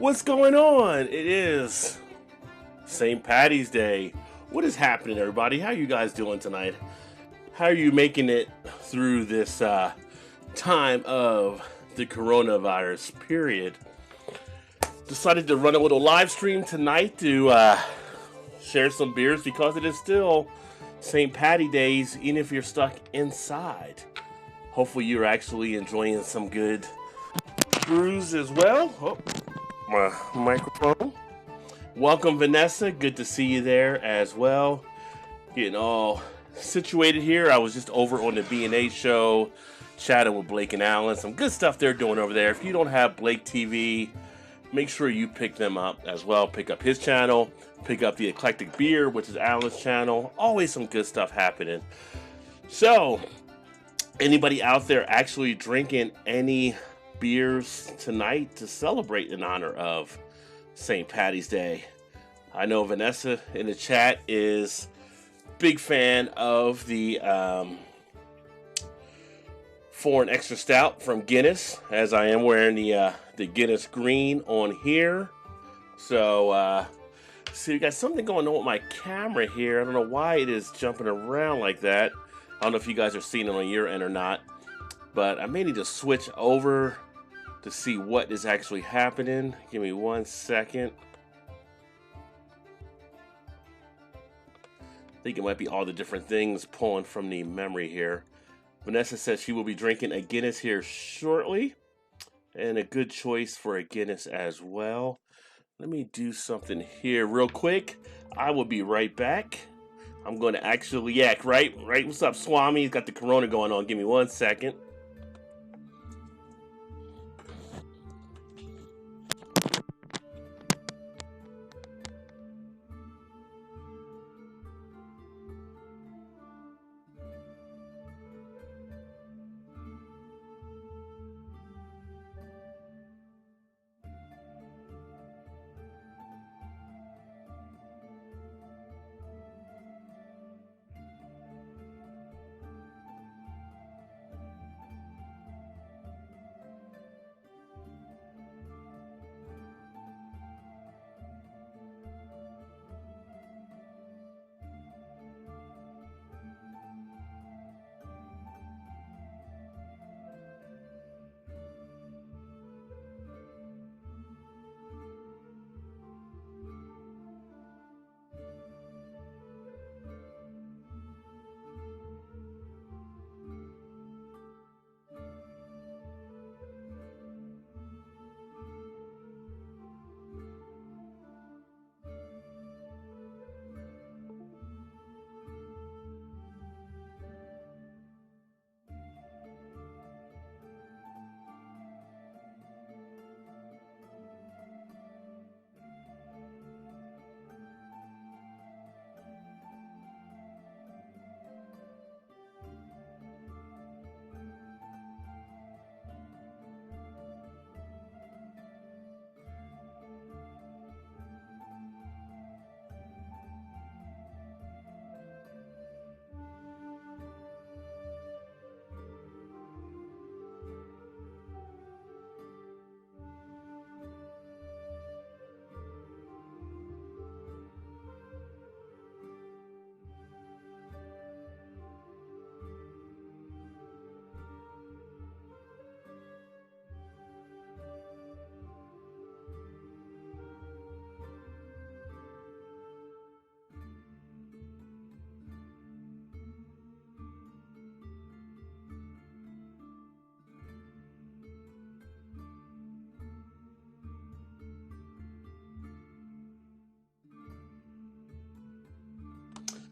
What's going on? It is St. Patty's Day. What is happening, everybody? How you guys doing tonight? How are you making it through this time of the coronavirus period? Decided to run a little live stream tonight to share some beers because it is still St. Patty Days, even if you're stuck inside. Hopefully you're actually enjoying some good brews as well. Oh, my microphone. Welcome, Vanessa. Good to see you there as well. Getting all situated here. I was just over on the B&A show, chatting with Blake and Alan. Some good stuff they're doing over there. If you don't have Blake TV, make sure you pick them up as well. Pick up his channel. Pick up the Eclectic Beer, which is Alan's channel. Always some good stuff happening. So, anybody out there actually drinking any beers tonight to celebrate in honor of St. Patty's Day? I know Vanessa in the chat is big fan of the foreign extra stout from Guinness, as I am wearing the Guinness green on here. So see, we got something going on with my camera here. I don't know why it is jumping around like that. I don't know if you guys are seeing it on your end or not, but I may need to switch over to see what is actually happening. Give me 1 second. I think it might be all the different things pulling from the memory here. Vanessa says she will be drinking a Guinness here shortly, and a good choice for a Guinness as well. Let me do something here real quick. I will be right back. I'm going to actually, right. What's up, Swami? He's got the corona going on. Give me 1 second.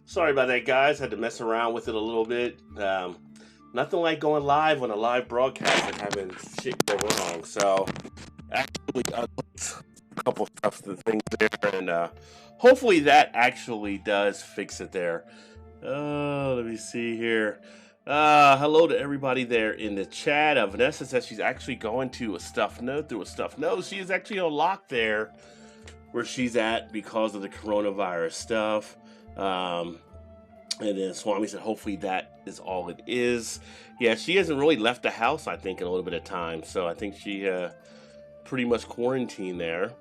Sorry about that, guys. Had to mess around with it a little bit. Nothing like going live on a live broadcast and having shit go wrong. So, actually, I looked a couple stuff and things there, and hopefully that actually does fix it there. Let me see here. Hello to everybody there in the chat. Vanessa says she's actually going to a stuffed nose through a stuffed nose. She is actually on lock there where she's at because of the coronavirus stuff. And then Swami said hopefully that is all it is. Yeah, she hasn't really left the house, I think, in a little bit of time. So I think she pretty much quarantined there.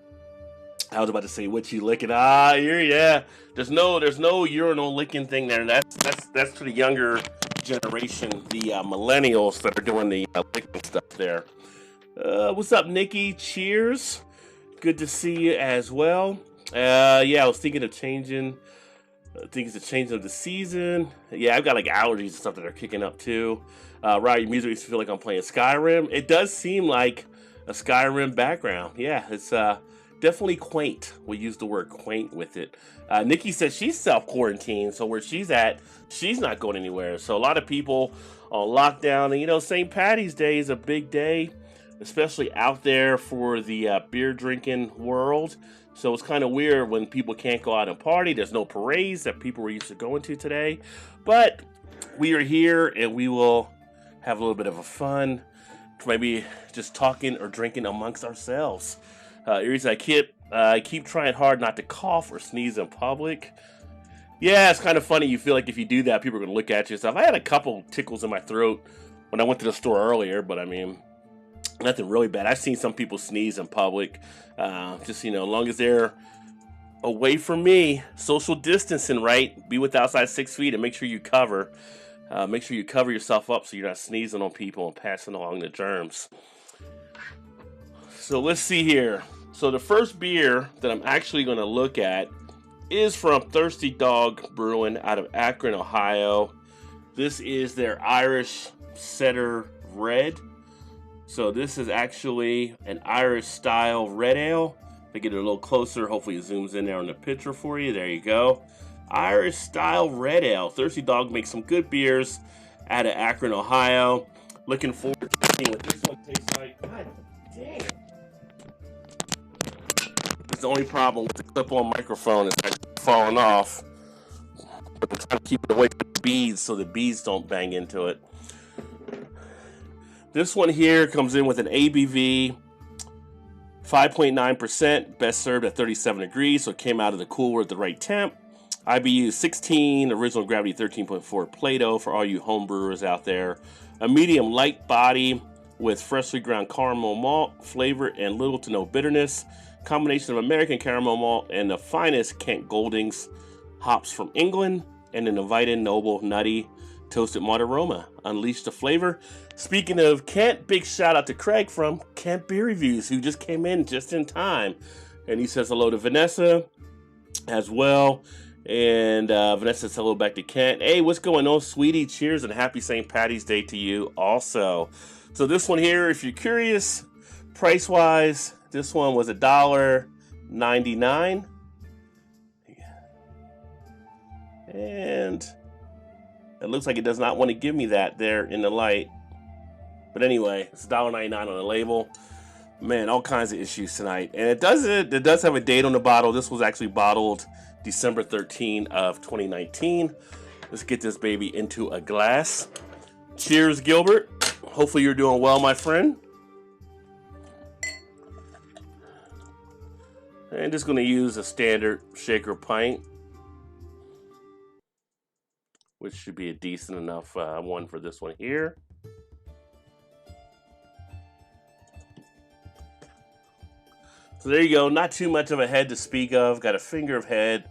I was about to say, what you licking? Ah, yeah. There's no urinal licking thing there. That's to the younger generation, the millennials that are doing the licking stuff there. What's up, Nikki? Cheers. Good to see you as well. Yeah, I was thinking of changing. I think it's the change of the season. Yeah, I've got like allergies and stuff that are kicking up too. Right, your music makes me feel like I'm playing Skyrim. It does seem like a Skyrim background. Yeah, it's definitely quaint. We use the word quaint with it. Nikki says she's self-quarantined, so where she's at, she's not going anywhere. So a lot of people on lockdown, and you know, St. Patty's Day is a big day, especially out there for the beer drinking world. So it's kind of weird when people can't go out and party. There's no parades that people were used to going to today. But we are here and we will have a little bit of a fun, maybe just talking or drinking amongst ourselves. Aries, I keep trying hard not to cough or sneeze in public. Yeah, it's kind of funny. You feel like if you do that, people are going to look at you and stuff. I had a couple tickles in my throat when I went to the store earlier, but I mean, nothing really bad. I've seen some people sneeze in public. Just, you know, as long as they're away from me, social distancing, right? Be with outside 6 feet and make sure you cover. Make sure you cover yourself up so you're not sneezing on people and passing along the germs. So let's see here. So the first beer that I'm actually going to look at is from Thirsty Dog Brewing out of Akron, Ohio. This is their Irish Setter Red. So this is actually an Irish style red ale. If I get it a little closer, hopefully it zooms in there on the picture for you. There you go. Irish style red ale. Thirsty Dog makes some good beers out of Akron, Ohio. Looking forward to seeing what this one tastes like. God dang. It's the only problem with the clip-on microphone is actually falling off. But I'm trying to keep it away from the beads so the beads don't bang into it. This one here comes in with an ABV 5.9%, best served at 37 degrees, so it came out of the cooler at the right temp. IBU 16, original gravity 13.4 Play-Doh for all you home brewers out there. A medium light body with freshly ground caramel malt flavor and little to no bitterness. Combination of American caramel malt and the finest Kent Goldings hops from England, and an inviting, noble, nutty, toasted malt aroma. Unleash the flavor. Speaking of Kent, big shout out to Craig from Kent Beer Reviews, who just came in just in time. And he says hello to Vanessa as well. And Vanessa says hello back to Kent. Hey, what's going on, sweetie? Cheers and happy St. Patty's Day to you also. So this one here, if you're curious, price-wise, this one was $1.99. And it looks like it does not want to give me that there in the light. But anyway, it's $1.99 on the label. Man, all kinds of issues tonight. And it does have a date on the bottle. This was actually bottled December 13 of 2019. Let's get this baby into a glass. Cheers, Gilbert. Hopefully you're doing well, my friend. And just going to use a standard shaker pint, which should be a decent enough one for this one here. So there you go. Not too much of a head to speak of. Got a finger of head.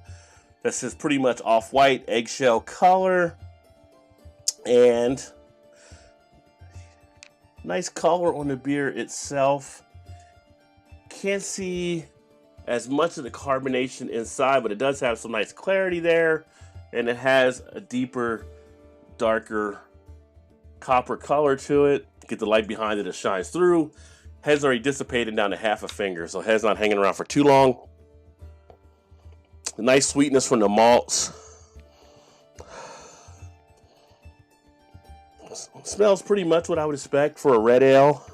This is pretty much off-white, eggshell color. And nice color on the beer itself. Can't see as much of the carbonation inside, but it does have some nice clarity there. And it has a deeper, darker copper color to it. Get the light behind it, it shines through. Head's already dissipated down to half a finger, so head's not hanging around for too long. The nice sweetness from the malts. Smells pretty much what I would expect for a red ale.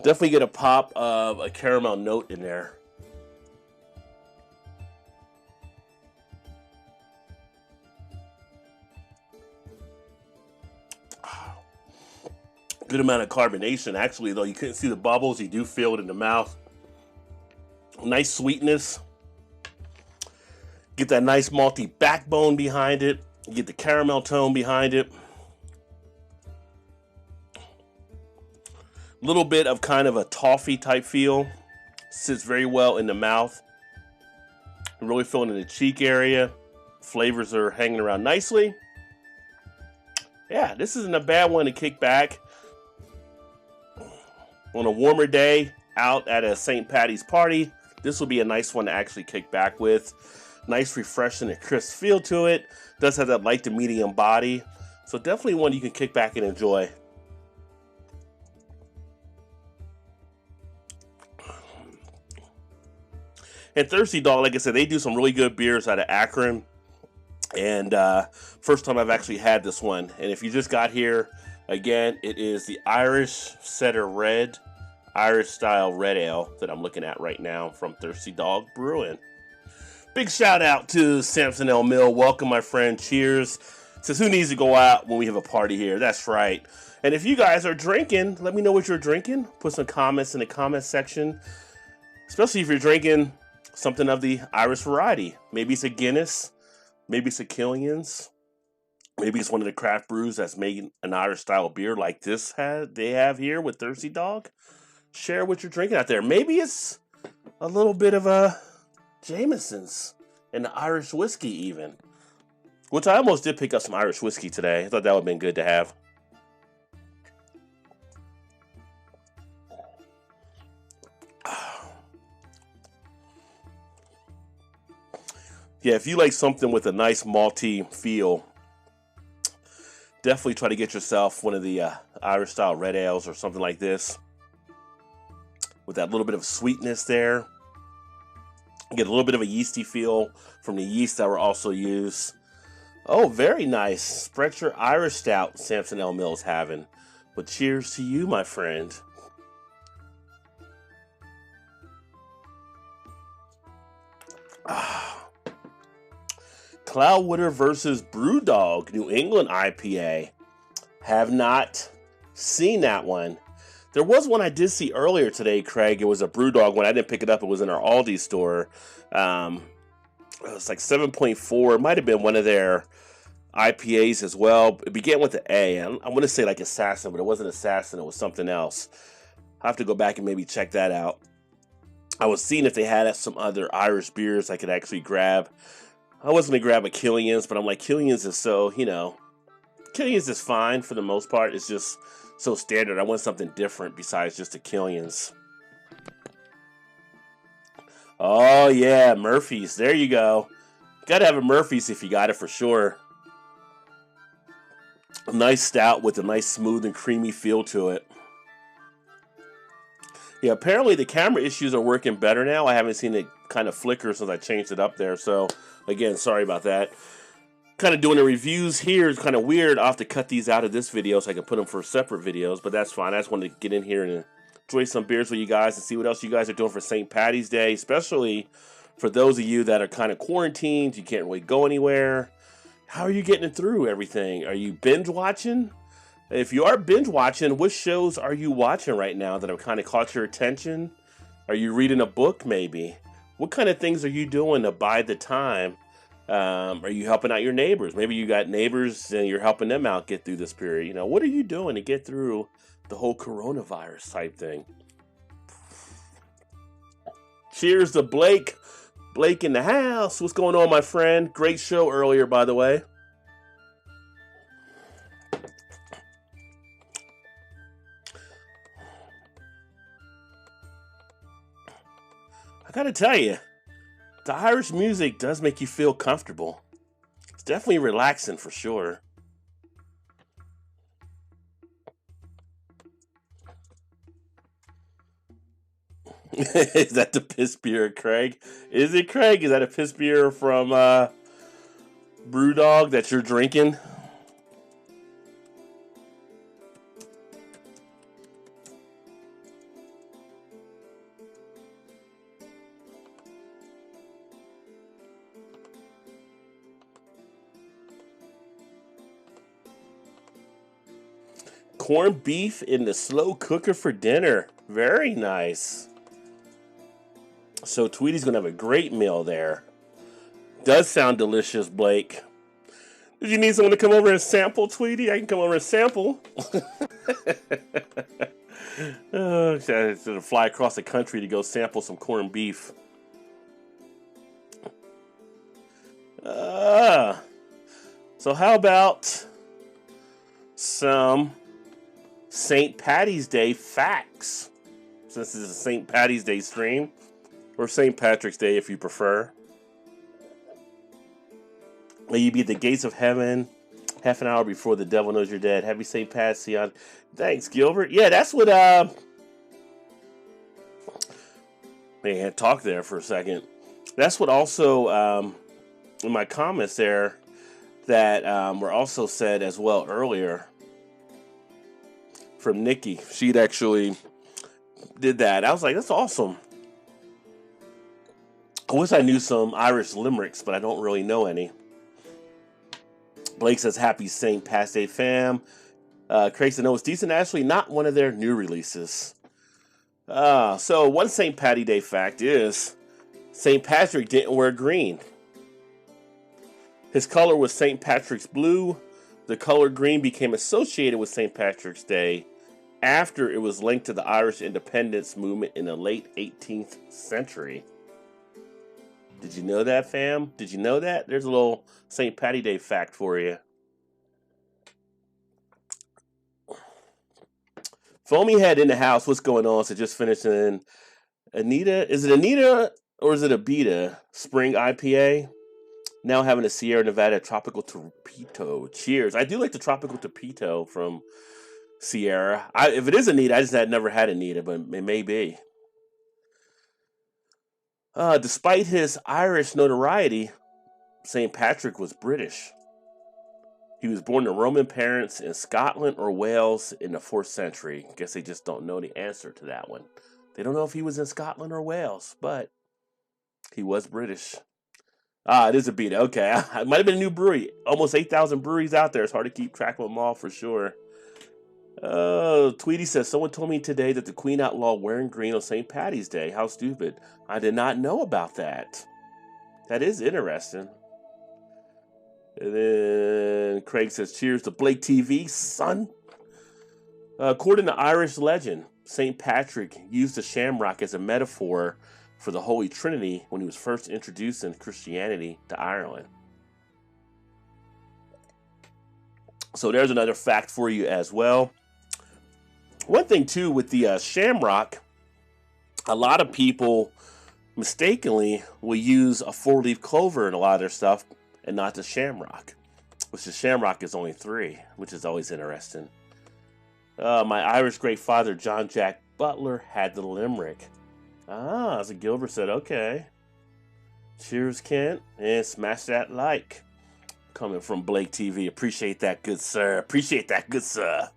Definitely get a pop of a caramel note in there. Good amount of carbonation. Actually, though, you couldn't see the bubbles. You do feel it in the mouth. Nice sweetness. Get that nice malty backbone behind it. You get the caramel tone behind it. little bit of kind of a toffee type feel. Sits very well in the mouth. Really feeling in the cheek area. Flavors are hanging around nicely. Yeah, this isn't a bad one to kick back on a warmer day out at a St. Patty's party. This will be a nice one to actually kick back with. Nice, refreshing, and crisp feel to it. Does have that light to medium body. So definitely one you can kick back and enjoy. And Thirsty Dog, like I said, they do some really good beers out of Akron. And first time I've actually had this one. And if you just got here, again, it is the Irish Setter Red, Irish style red ale that I'm looking at right now from Thirsty Dog Brewing. Big shout out to Samson L. Mill. Welcome, my friend. Cheers. Says, who needs to go out when we have a party here? That's right. And if you guys are drinking, let me know what you're drinking. Put some comments in the comment section. Especially if you're drinking something of the Irish variety. Maybe it's a Guinness. Maybe it's a Killian's. Maybe it's one of the craft brews that's making an Irish style beer like this they have here with Thirsty Dog. Share what you're drinking out there. Maybe it's a little bit of a Jameson's and the Irish whiskey even. Which I almost did pick up some Irish whiskey today. I thought that would have been good to have. Yeah, if you like something with a nice malty feel, definitely try to get yourself one of the Irish style red ales or something like this. With that little bit of sweetness there. Get a little bit of a yeasty feel from the yeast that were also used. Oh, very nice. Sprecher Irish Stout Samson L. Mill's having. But cheers to you, my friend. Cloudwater versus Brewdog New England IPA. Have not seen that one. There was one I did see earlier today, Craig. It was a Brewdog one. I didn't pick it up. It was in our Aldi store. It was like 7.4. It might have been one of their IPAs as well. It began with the A. I want to say like Assassin, but it wasn't Assassin. It was something else. I'll have to go back and maybe check that out. I was seeing if they had some other Irish beers I could actually grab. I was going to grab a Killian's, but I'm like, Killian's is so, Killian's is fine for the most part. It's just so standard. I want something different besides just a Killian's. Oh, yeah, Murphy's. There you go. Got to have a Murphy's if you got it for sure. A nice stout with a nice smooth and creamy feel to it. Yeah, apparently the camera issues are working better now. I haven't seen it kind of flicker since I changed it up there. So, again, sorry about that. Kind of doing the reviews here is kind of weird. I'll have to cut these out of this video so I can put them for separate videos. But that's fine. I just wanted to get in here and enjoy some beers with you guys and see what else you guys are doing for St. Patty's Day. Especially for those of you that are kind of quarantined. You can't really go anywhere. How are you getting through everything? Are you binge watching? If you are binge watching, what shows are you watching right now that have kind of caught your attention? Are you reading a book maybe? What kind of things are you doing to bide the time? Are you helping out your neighbors? Maybe you got neighbors and you're helping them out get through this period. What are you doing to get through the whole coronavirus type thing? Cheers to Blake. Blake in the house. What's going on, my friend? Great show earlier, by the way. I gotta tell you, the Irish music does make you feel comfortable. It's definitely relaxing for sure. Is that the piss beer, Craig? Is it, Craig? Is that a piss beer from Brewdog that you're drinking? Corned beef in the slow cooker for dinner. Very nice. So Tweety's going to have a great meal there. Does sound delicious, Blake. Did you need someone to come over and sample, Tweety? I can come over and sample. to fly across the country to go sample some corned beef. So how about some St. Patty's Day facts? Since this is a St. Patty's Day stream, or St. Patrick's Day if you prefer. May you be at the gates of heaven half an hour before the devil knows you're dead. Happy St. Pat's. Thanks, Gilbert. Yeah, that's what man, talk there for a second. That's what also in my comments there that were also said as well earlier from Nikki. She'd actually did that. I was like, that's awesome. I wish I knew some Irish limericks, but I don't really know any. Blake says, happy St. Pat's Day, fam. Craig said, no, it's decent. Actually, not one of their new releases. So one St. Patty Day fact is St. Patrick didn't wear green. His color was St. Patrick's blue. The color green became associated with St. Patrick's Day after it was linked to the Irish independence movement in the late 18th century. Did you know that, fam? Did you know that? There's a little St. Patty Day fact for you. Foamy Head in the house. What's going on? So just finishing Anita. Is it Anita or is it Abita Spring IPA? Now having a Sierra Nevada Tropical Torpedo. Cheers. I do like the Tropical Torpedo from Sierra. If it is Anita, I just had never had Anita, but it may be. Despite his Irish notoriety, St. Patrick was British. He was born to Roman parents in Scotland or Wales in the 4th century. Guess they just don't know the answer to that one. They don't know if he was in Scotland or Wales, but he was British. It is a beat. Okay, it might have been a new brewery. Almost 8,000 breweries out there. It's hard to keep track of them all for sure. Tweety says, someone told me today that the Queen outlawed wearing green on St. Patty's Day. How stupid. I did not know about that. That is interesting. And then Craig says, cheers to Blake TV, son. According to Irish legend, St. Patrick used the shamrock as a metaphor for the Holy Trinity when he was first introduced in Christianity to Ireland. So there's another fact for you as well. One thing, too, with the shamrock, a lot of people mistakenly will use a 4-leaf clover in a lot of their stuff and not the shamrock, which the shamrock is only 3, which is always interesting. My Irish great father, John Jack Butler, had the limerick. As a Gilbert said, okay. Cheers, Kent, and smash that like. Coming from Blake TV. Appreciate that, good sir. Appreciate that, good sir.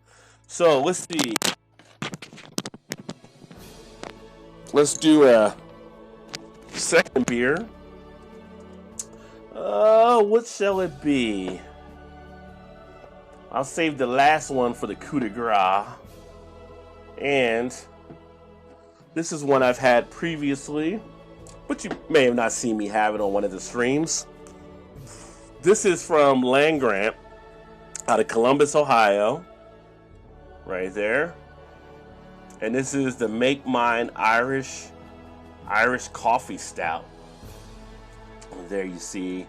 So, let's see. Let's do a second beer. What shall it be? I'll save the last one for the coup de grace. And this is one I've had previously, but you may have not seen me have it on one of the streams. This is from Land Grant out of Columbus, Ohio. Right there. And this is the Make Mine Irish Coffee Stout. And there you see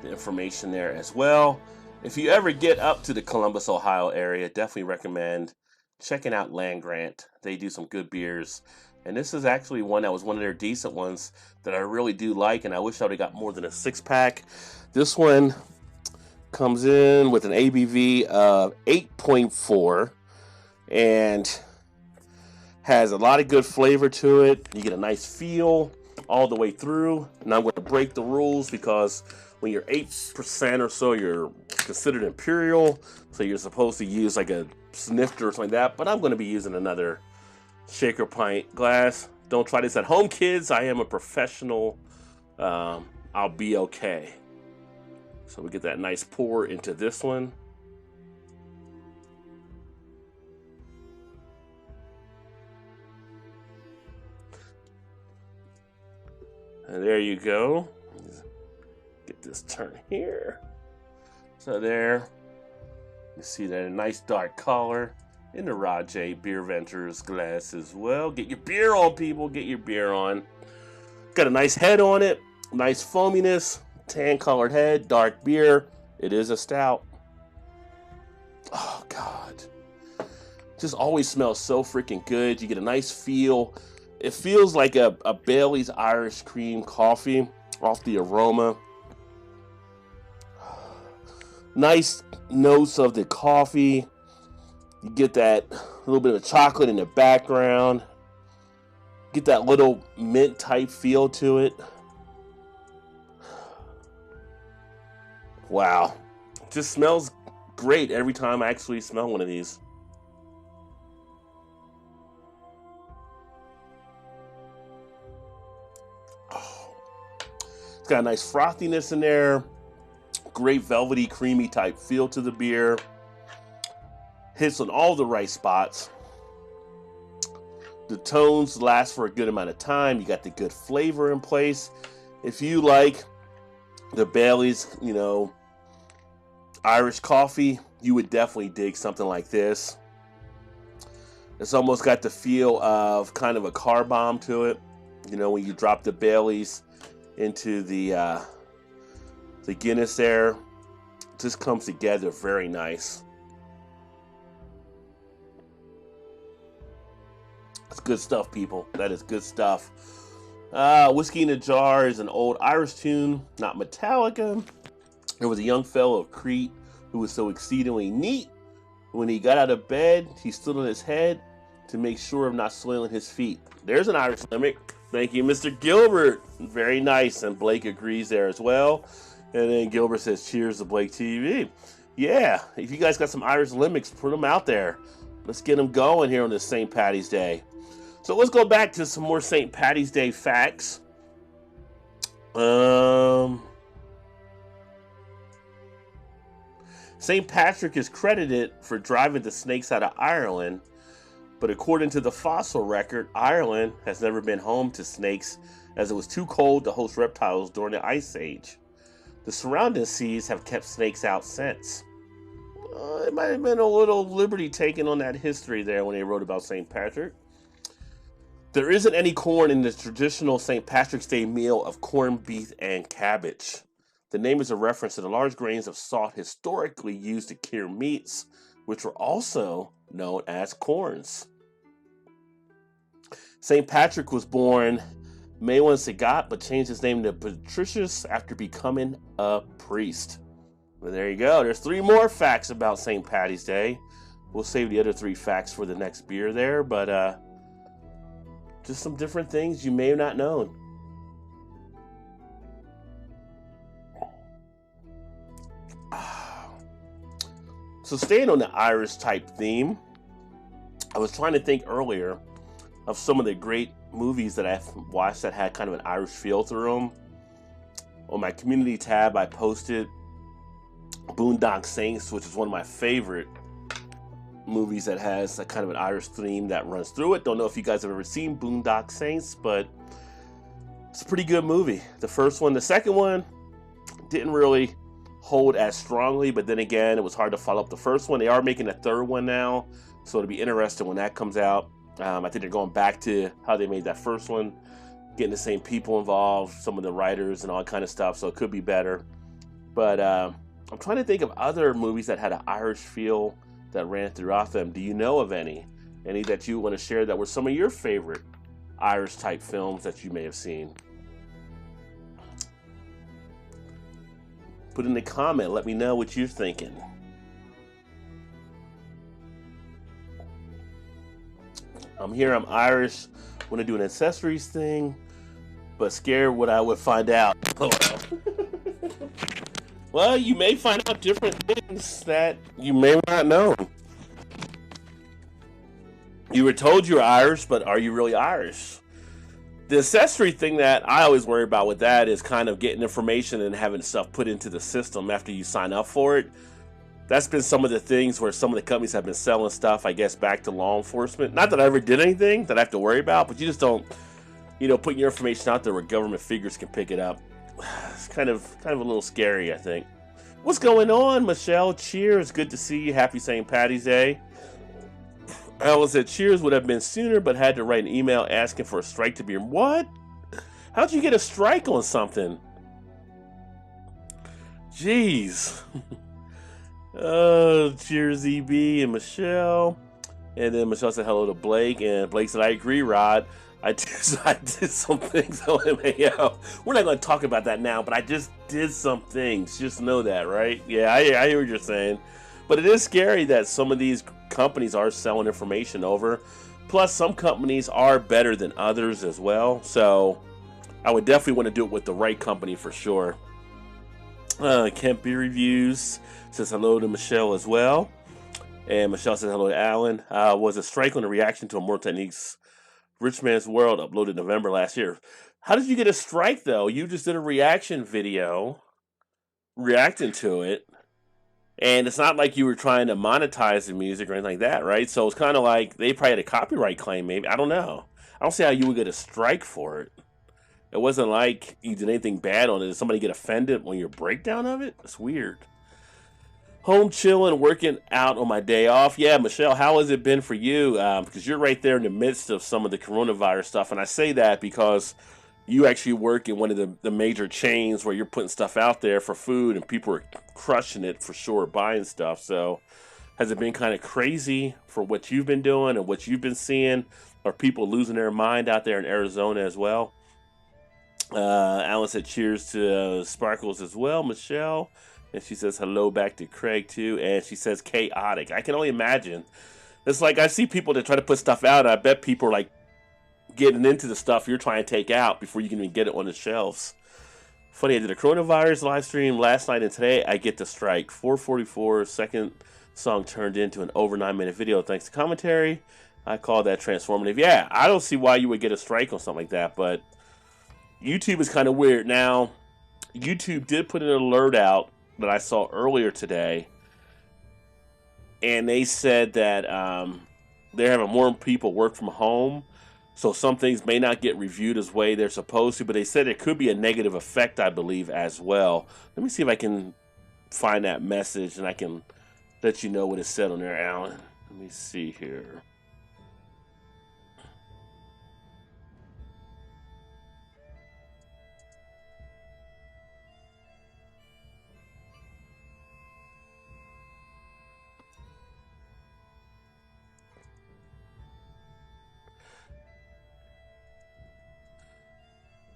the information there as well. If you ever get up to the Columbus, Ohio area, definitely recommend checking out Land Grant. They do some good beers. And this is actually one that was one of their decent ones that I really do like, and I wish I would have got more than a 6-pack. This one comes in with an ABV of 8.4 and has a lot of good flavor to it. You get a nice feel all the way through. And I'm going to break the rules because when you're 8% or so, you're considered imperial. So you're supposed to use like a snifter or something like that. But I'm going to be using another shaker pint glass. Don't try this at home, kids. I am a professional. I'll be okay. So we get that nice pour into this one. And there you go. Get this turn here. So there. You see that a nice dark color. in the Rajay BeerVentures glass as well. Get your beer on, people. Get your beer on. Got a nice head on it. Nice foaminess. Tan-colored head. Dark beer. It is a stout. Oh, God. Just always smells so freaking good. You get a nice feel. It feels like a Bailey's Irish Cream coffee off the aroma. Nice notes of the coffee. You get that little bit of chocolate in the background. Get that little mint type feel to it. Wow. Just smells great every time I actually smell one of these. Oh. It's got a nice frothiness in there. Great velvety, creamy type feel to the beer. Hits on all the right spots. The tones last for a good amount of time. You got the good flavor in place. If you like the Bailey's, Irish coffee, you would definitely dig something like this. It's almost got the feel of kind of a car bomb to it. When you drop the Bailey's into the Guinness there, it just comes together very nice. It's good stuff, people. That is good stuff. Whiskey in a Jar is an old Irish tune, not Metallica. There was a young fellow of Crete who was so exceedingly neat. When he got out of bed, he stood on his head to make sure of not soiling his feet. There's an Irish limerick. Thank you, Mr. Gilbert. Very nice. And Blake agrees there as well. And then Gilbert says, cheers to Blake TV. Yeah, if you guys got some Irish limerics, put them out there. Let's get them going here on this St. Paddy's Day. So let's go back to some more St. Paddy's Day facts. St. Patrick is credited for driving the snakes out of Ireland, but according to the fossil record, Ireland has never been home to snakes as it was too cold to host reptiles during the Ice Age. The surrounding seas have kept snakes out since. It might have been a little liberty taken on that history there when they wrote about St. Patrick. There isn't any corn in the traditional St. Patrick's Day meal of corned beef and cabbage. The name is a reference to the large grains of salt historically used to cure meats, which were also known as corns. St. Patrick was born Maewyn Sagat, but changed his name to Patricius after becoming a priest. Well, there you go. There's 3 more facts about St. Paddy's Day. We'll save the other 3 facts for the next beer there, but just some different things you may have not known. So staying on the Irish type theme, I was trying to think earlier of some of the great movies that I've watched that had kind of an Irish feel to them. On my community tab, I posted Boondock Saints, which is one of my favorite movies that has a kind of an Irish theme that runs through it. Don't know if you guys have ever seen Boondock Saints, but it's a pretty good movie. The first one. The second one didn't really hold as strongly, but then again, it was hard to follow up the first one. They are making a third one now, so it'll be interesting when that comes out. I think they're going back to how they made that first one, getting the same people involved, some of the writers and all that kind of stuff, so it could be better. But I'm trying to think of other movies that had an Irish feel that ran throughout them. Do you know of any? Any that you want to share that were some of your favorite Irish type films that you may have seen? Put in the comment, let me know what you're thinking. I'm here, I'm Irish, want to do an accessories thing, but scared what I would find out. Well, you may find out different things that you may not know. You were told you're Irish, but are you really Irish? The accessory thing that I always worry about with that is kind of getting information and having stuff put into the system after you sign up for it. That's been some of the things where some of the companies have been selling stuff, I guess, back to law enforcement. Not that I ever did anything that I have to worry about, but you just don't, put your information out there where government figures can pick it up. It's kind of a little scary, I think. What's going on, Michelle? Cheers. Good to see you. Happy St. Paddy's Day. Alan said, cheers would have been sooner, but had to write an email asking for a strike to be... What? How'd you get a strike on something? Jeez. Cheers, EB and Michelle. And then Michelle said hello to Blake, and Blake said, I agree, Rod. I did some things on MAO. We're not going to talk about that now, but I just did some things. Just know that, right? Yeah, I hear what you're saying. But it is scary that some of these companies are selling information over. Plus, some companies are better than others as well. So I would definitely want to do it with the right company for sure. Kemp Beer Reviews says hello to Michelle as well. And Michelle says hello to Alan. Was a strike on a reaction to a More Techniques Rich Man's World uploaded November last year. How did you get a strike, though? You just did a reaction video reacting to it. And it's not like you were trying to monetize the music or anything like that, right? So it's kind of like they probably had a copyright claim, maybe. I don't know. I don't see how you would get a strike for it. It wasn't like you did anything bad on it. Did somebody get offended on your breakdown of it? It's weird. Home chilling, working out on my day off. Yeah, Michelle, how has it been for you? Because you're right there in the midst of some of the coronavirus stuff. And I say that because you actually work in one of the major chains where you're putting stuff out there for food and people are crushing it for sure, buying stuff. So has it been kind of crazy for what you've been doing and what you've been seeing? Are people losing their mind out there in Arizona as well? Alan said cheers to Sparkles as well, Michelle. And she says hello back to Craig too. And she says chaotic. I can only imagine. It's like I see people that try to put stuff out. I bet people are like getting into the stuff you're trying to take out before you can even get it on the shelves. Funny, I did a coronavirus live stream last night and today I get the strike. 4:44, second song turned into an over 9-minute video thanks to commentary. I call that transformative. Yeah, I don't see why you would get a strike on something like that, but YouTube is kind of weird. Now, YouTube did put an alert out that I saw earlier today, and they said that they're having more people work from home, so some things may not get reviewed as way they're supposed to, but they said it could be a negative effect, I believe, as well. Let me see if I can find that message, and I can let you know what it said on there, Alan. Let me see here.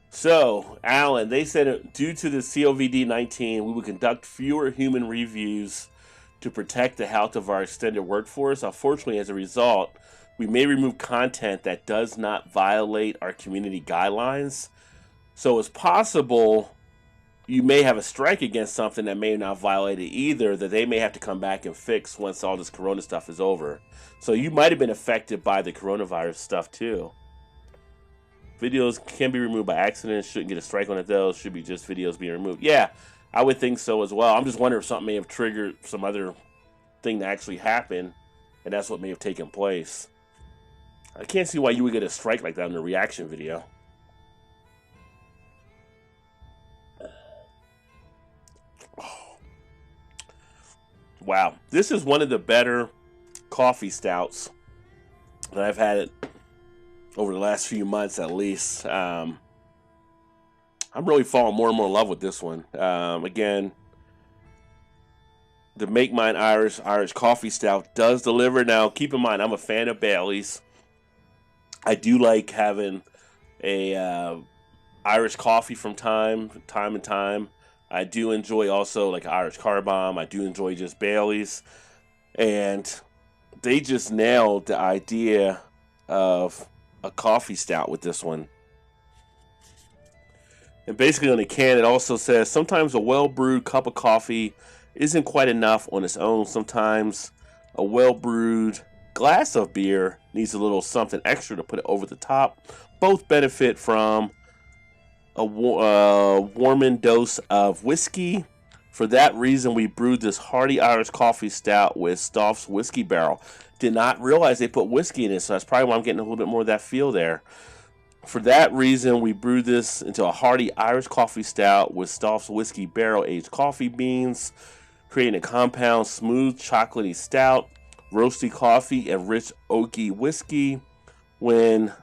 So, Alan, they said due to the COVID-19, we will conduct fewer human reviews to protect the health of our extended workforce. Unfortunately, as a result, we may remove content that does not violate our community guidelines. So it's possible you may have a strike against something that may not violate it either, that they may have to come back and fix once all this corona stuff is over. So you might have been affected by the coronavirus stuff too. Videos can be removed by accident. Shouldn't get a strike on it though. Should be just videos being removed. Yeah, I would think so as well. I'm just wondering if something may have triggered some other thing to actually happen, and that's what may have taken place. I can't see why you would get a strike like that in a reaction video. Wow, this is one of the better coffee stouts that I've had it over the last few months at least. I'm really falling more and more in love with this one. Again, the Make Mine Irish Coffee Stout does deliver. Now, keep in mind, I'm a fan of Bailey's. I do like having a Irish coffee from time and time. I do enjoy also like Irish Car Bomb. I do enjoy just Bailey's. And they just nailed the idea of a coffee stout with this one. And basically on the can it also says sometimes a well-brewed cup of coffee isn't quite enough on its own. Sometimes a well-brewed glass of beer needs a little something extra to put it over the top. Both benefit from a warming dose of whiskey. For that reason, we brewed this hearty Irish coffee stout with Stoff's whiskey barrel. Did not realize they put whiskey in it, so that's probably why I'm getting a little bit more of that feel there. For that reason, we brewed this into a hearty Irish coffee stout with Stoff's whiskey barrel aged coffee beans, creating a compound, smooth, chocolatey stout. roasty coffee, and rich oaky whiskey. When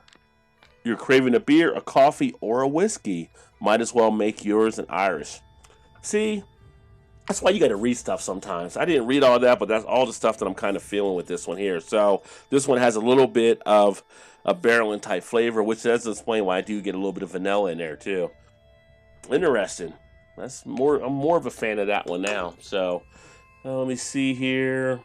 you're craving a beer, a coffee, or a whiskey, might as well make yours an Irish. See, that's why you got to read stuff sometimes. I didn't read all that, but that's all the stuff that I'm kind of feeling with this one here. So this one has a little bit of a barreling type flavor, which does explain why I do get a little bit of vanilla in there too. Interesting. That's more. I'm more of a fan of that one now. So let me see here.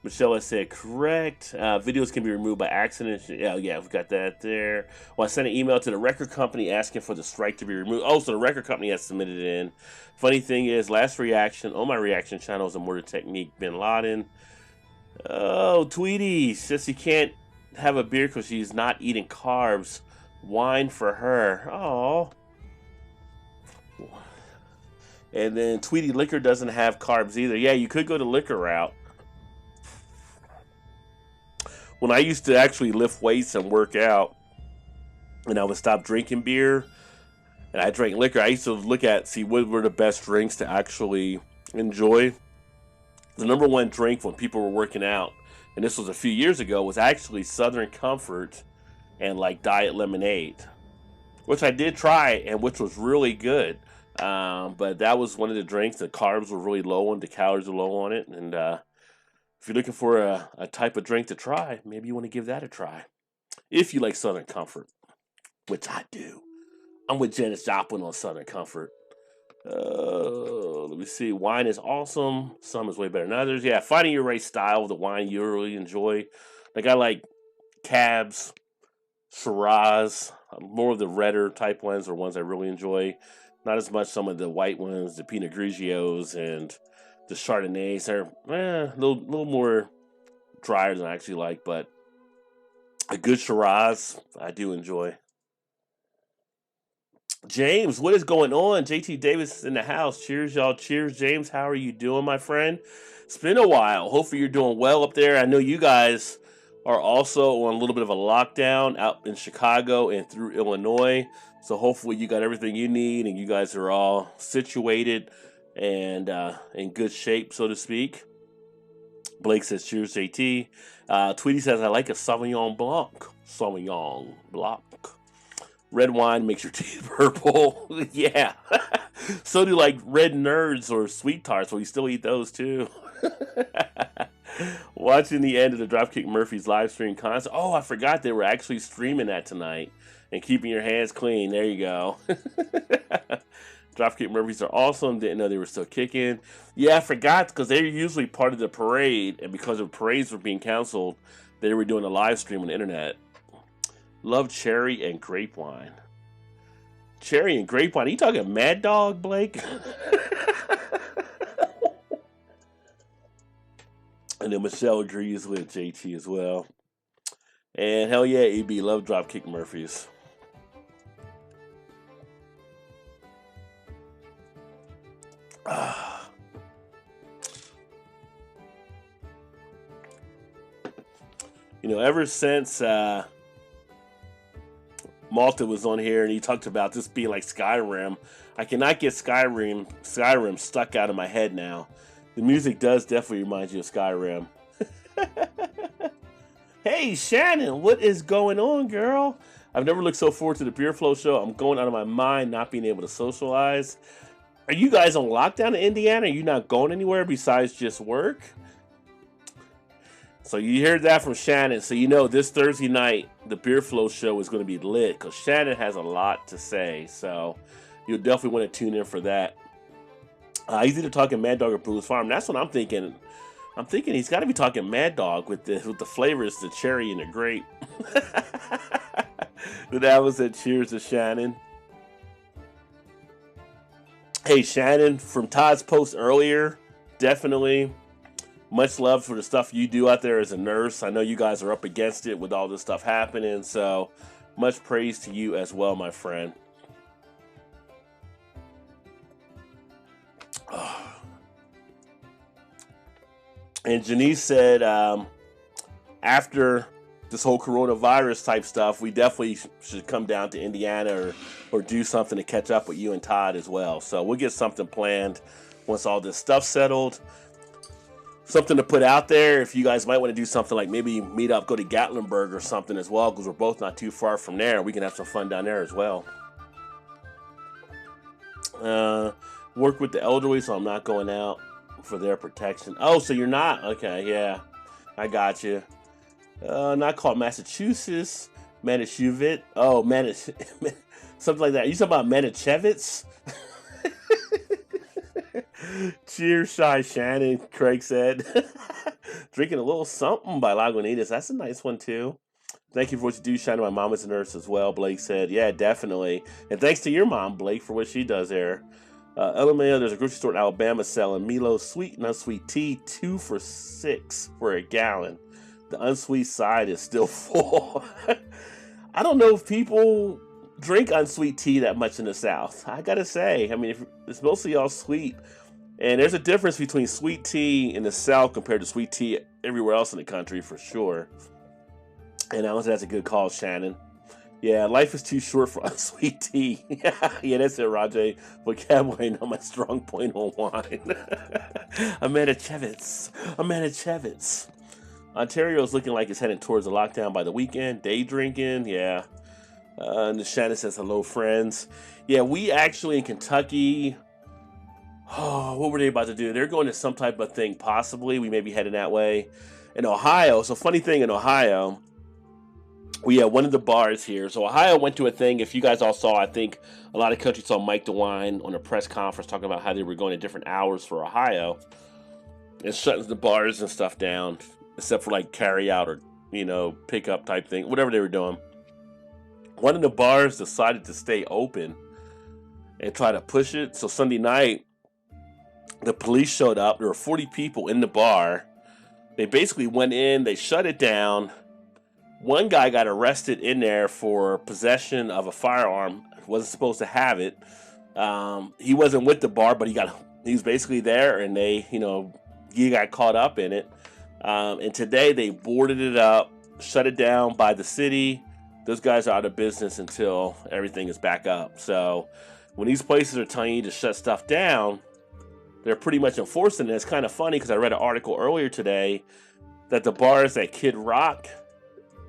Michelle has said correct. Videos can be removed by accident. Yeah, we've got that there. Well, I sent an email to the record company asking for the strike to be removed. Oh, so the record company has submitted it in. Funny thing is, last reaction on my reaction channel is a Murder Technique Bin Laden. Oh, Tweety says she can't have a beer because she's not eating carbs. Wine for her. Oh. And then Tweety Liquor doesn't have carbs either. Yeah, you could go the liquor route. When I used to actually lift weights and work out, and I would stop drinking beer, and I drank liquor, I used to look at, see what were the best drinks to actually enjoy. The number one drink when people were working out, and this was a few years ago, was actually Southern Comfort and like Diet Lemonade, which I did try and which was really good. But that was one of the drinks. The carbs were really low on, the calories were low on it, and if you're looking for a type of drink to try, maybe you want to give that a try. If you like Southern Comfort, which I do. I'm with Janis Joplin on Southern Comfort. Let me see. Wine is awesome. Some is way better than others. Yeah, finding your right style of the wine you really enjoy. Like I like Cabs, Shiraz. More of the redder type ones are ones I really enjoy. Not as much some of the white ones, the Pinot Grigios and the Chardonnays are a little more drier than I actually like, but a good Shiraz I do enjoy. James, what is going on? JT Davis is in the house. Cheers, y'all. Cheers, James. How are you doing, my friend? It's been a while. Hopefully you're doing well up there. I know you guys are also on a little bit of a lockdown out in Chicago and through Illinois. So hopefully you got everything you need and you guys are all situated and in good shape, so to speak. Blake says, cheers, JT. Tweety says, I like a Sauvignon Blanc. Sauvignon Blanc. Red wine makes your teeth purple. Yeah. So do like red nerds or sweet tarts. Well, you still eat those too. Watching the end of the Dropkick Murphys live stream concert. Oh, I forgot they were actually streaming that tonight. And keeping your hands clean. There you go. Dropkick Murphys are awesome. Didn't know they were still kicking. Yeah, I forgot because they're usually part of the parade. And because the parades were being canceled, they were doing a live stream on the internet. Love cherry and grape wine. Cherry and grape wine. Are you talking Mad Dog, Blake? And then Michelle agrees with JT as well. And hell yeah, AB, love Dropkick Murphys. You know, ever since Malta was on here and he talked about this being like Skyrim, I cannot get Skyrim stuck out of my head now. The music does definitely remind you of Skyrim. Hey, Shannon, what is going on, girl? I've never looked so forward to the Beer Flow show. I'm going out of my mind not being able to socialize. Are you guys on lockdown in Indiana? Are you not going anywhere besides just work? So you heard that from Shannon. So you know this Thursday night, the Beer Flow show is going to be lit because Shannon has a lot to say. So you'll definitely want to tune in for that. He's either talking Mad Dog or Boone's Farm. That's what I'm thinking. I'm thinking he's got to be talking Mad Dog with the flavors, the cherry and the grape. But that was a cheers to Shannon. Hey, Shannon, from Todd's post earlier, definitely much love for the stuff you do out there as a nurse. I know you guys are up against it with all this stuff happening, so much praise to you as well, my friend. And Janice said, after this whole coronavirus type stuff, we definitely should come down to Indiana or do something to catch up with you and Todd as well. So we'll get something planned once all this stuff's settled. something to put out there. If you guys might want to do something like maybe meet up, go to Gatlinburg or something as well, because we're both not too far from there. We can have some fun down there as well. Work with the elderly, so I'm not going out for their protection. Oh, so you're not? Okay, yeah. I got you. Not called Massachusetts. Manischewitz. Oh, something like that. You talking about Manischewitz? Cheers, Shy Shannon, Craig said. Drinking a little something by Lagunitas. That's a nice one, too. Thank you for what you do, Shannon. My mom is a nurse as well, Blake said. Yeah, definitely. And thanks to your mom, Blake, for what she does there. LMAO, there's a grocery store in Alabama selling Milo sweet and unsweet tea, 2 for $6 for a gallon. The unsweet side is still full. I don't know if people drink unsweet tea that much in the South. I gotta say, I mean, it's mostly all sweet. And there's a difference between sweet tea in the South compared to sweet tea everywhere else in the country, for sure. And I would say that's a good call, Shannon. Yeah, life is too short for unsweet tea. Yeah, that's it, Rajay. Vocabulary, not my strong point on wine. Amanda Chevitz. Ontario is looking like it's heading towards a lockdown by the weekend. Day drinking, yeah. And Shannon says, hello, friends. Yeah, we actually in Kentucky, what were they about to do? They're going to some type of thing, possibly. We may be heading that way. In Ohio, so funny thing in Ohio, we have one of the bars here. So Ohio went to a thing. If you guys all saw, I think a lot of countries saw Mike DeWine on a press conference talking about how they were going to different hours for Ohio and shutting the bars and stuff down, except for like carry out or, pickup type thing, whatever they were doing. One of the bars decided to stay open and try to push it. So Sunday night, the police showed up. There were 40 people in the bar. They basically went in, they shut it down. One guy got arrested in there for possession of a firearm. Wasn't supposed to have it. He wasn't with the bar, but he was basically there, and he got caught up in it. And today they boarded it up, shut it down by the city. Those guys are out of business until everything is back up. So when these places are telling you to shut stuff down, they're pretty much enforcing it. It's kind of funny because I read an article earlier today that the bars that Kid Rock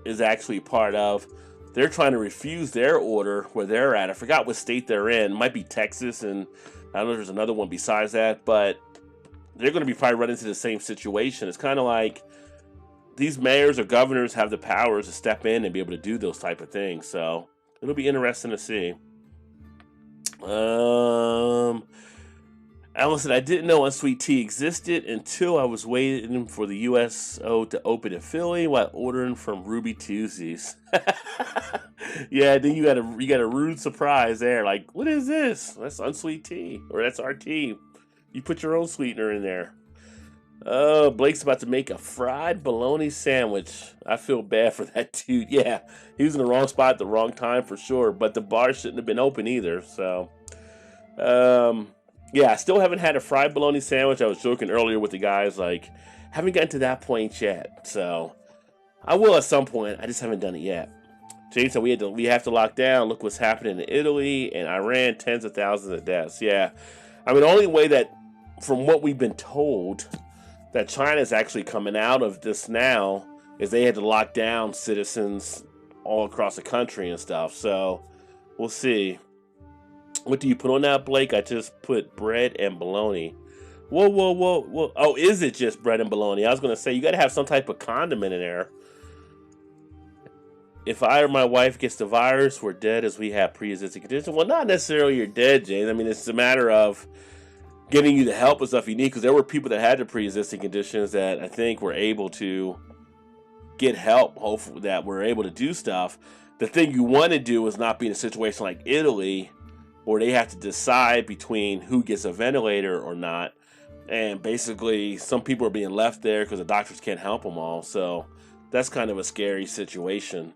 is actually part of, they're trying to refuse their order where they're at. I forgot what state they're in. It might be Texas, and I don't know if there's another one besides that, but they're going to be probably running into the same situation. It's kind of like these mayors or governors have the powers to step in and be able to do those type of things. So it'll be interesting to see. Alan said, I didn't know unsweet tea existed until I was waiting for the USO to open in Philly while ordering from Ruby Tuesdays. Yeah, then you got a rude surprise there. Like, what is this? That's unsweet tea, or that's our tea. You put your own sweetener in there. Oh, Blake's about to make a fried bologna sandwich. I feel bad for that dude. Yeah, he was in the wrong spot at the wrong time for sure, but the bar shouldn't have been open either. So, yeah, I still haven't had a fried bologna sandwich. I was joking earlier with the guys, like, haven't gotten to that point yet. So, I will at some point. I just haven't done it yet. James said we have to lock down. Look what's happening in Italy and Iran. Tens of thousands of deaths. Yeah, I mean, the only way that, from what we've been told, that China's actually coming out of this now is they had to lock down citizens all across the country and stuff. So, we'll see. What do you put on that, Blake? I just put bread and bologna. Whoa. Oh, is it just bread and bologna? I was going to say, you got to have some type of condiment in there. If I or my wife gets the virus, we're dead as we have pre-existing conditions. Well, not necessarily you're dead, James. I mean, it's a matter of getting you the help and stuff you need, because there were people that had the pre-existing conditions that I think were able to get help, hopefully, that were able to do stuff. The thing you want to do is not be in a situation like Italy, where they have to decide between who gets a ventilator or not. And basically, some people are being left there because the doctors can't help them all. So that's kind of a scary situation.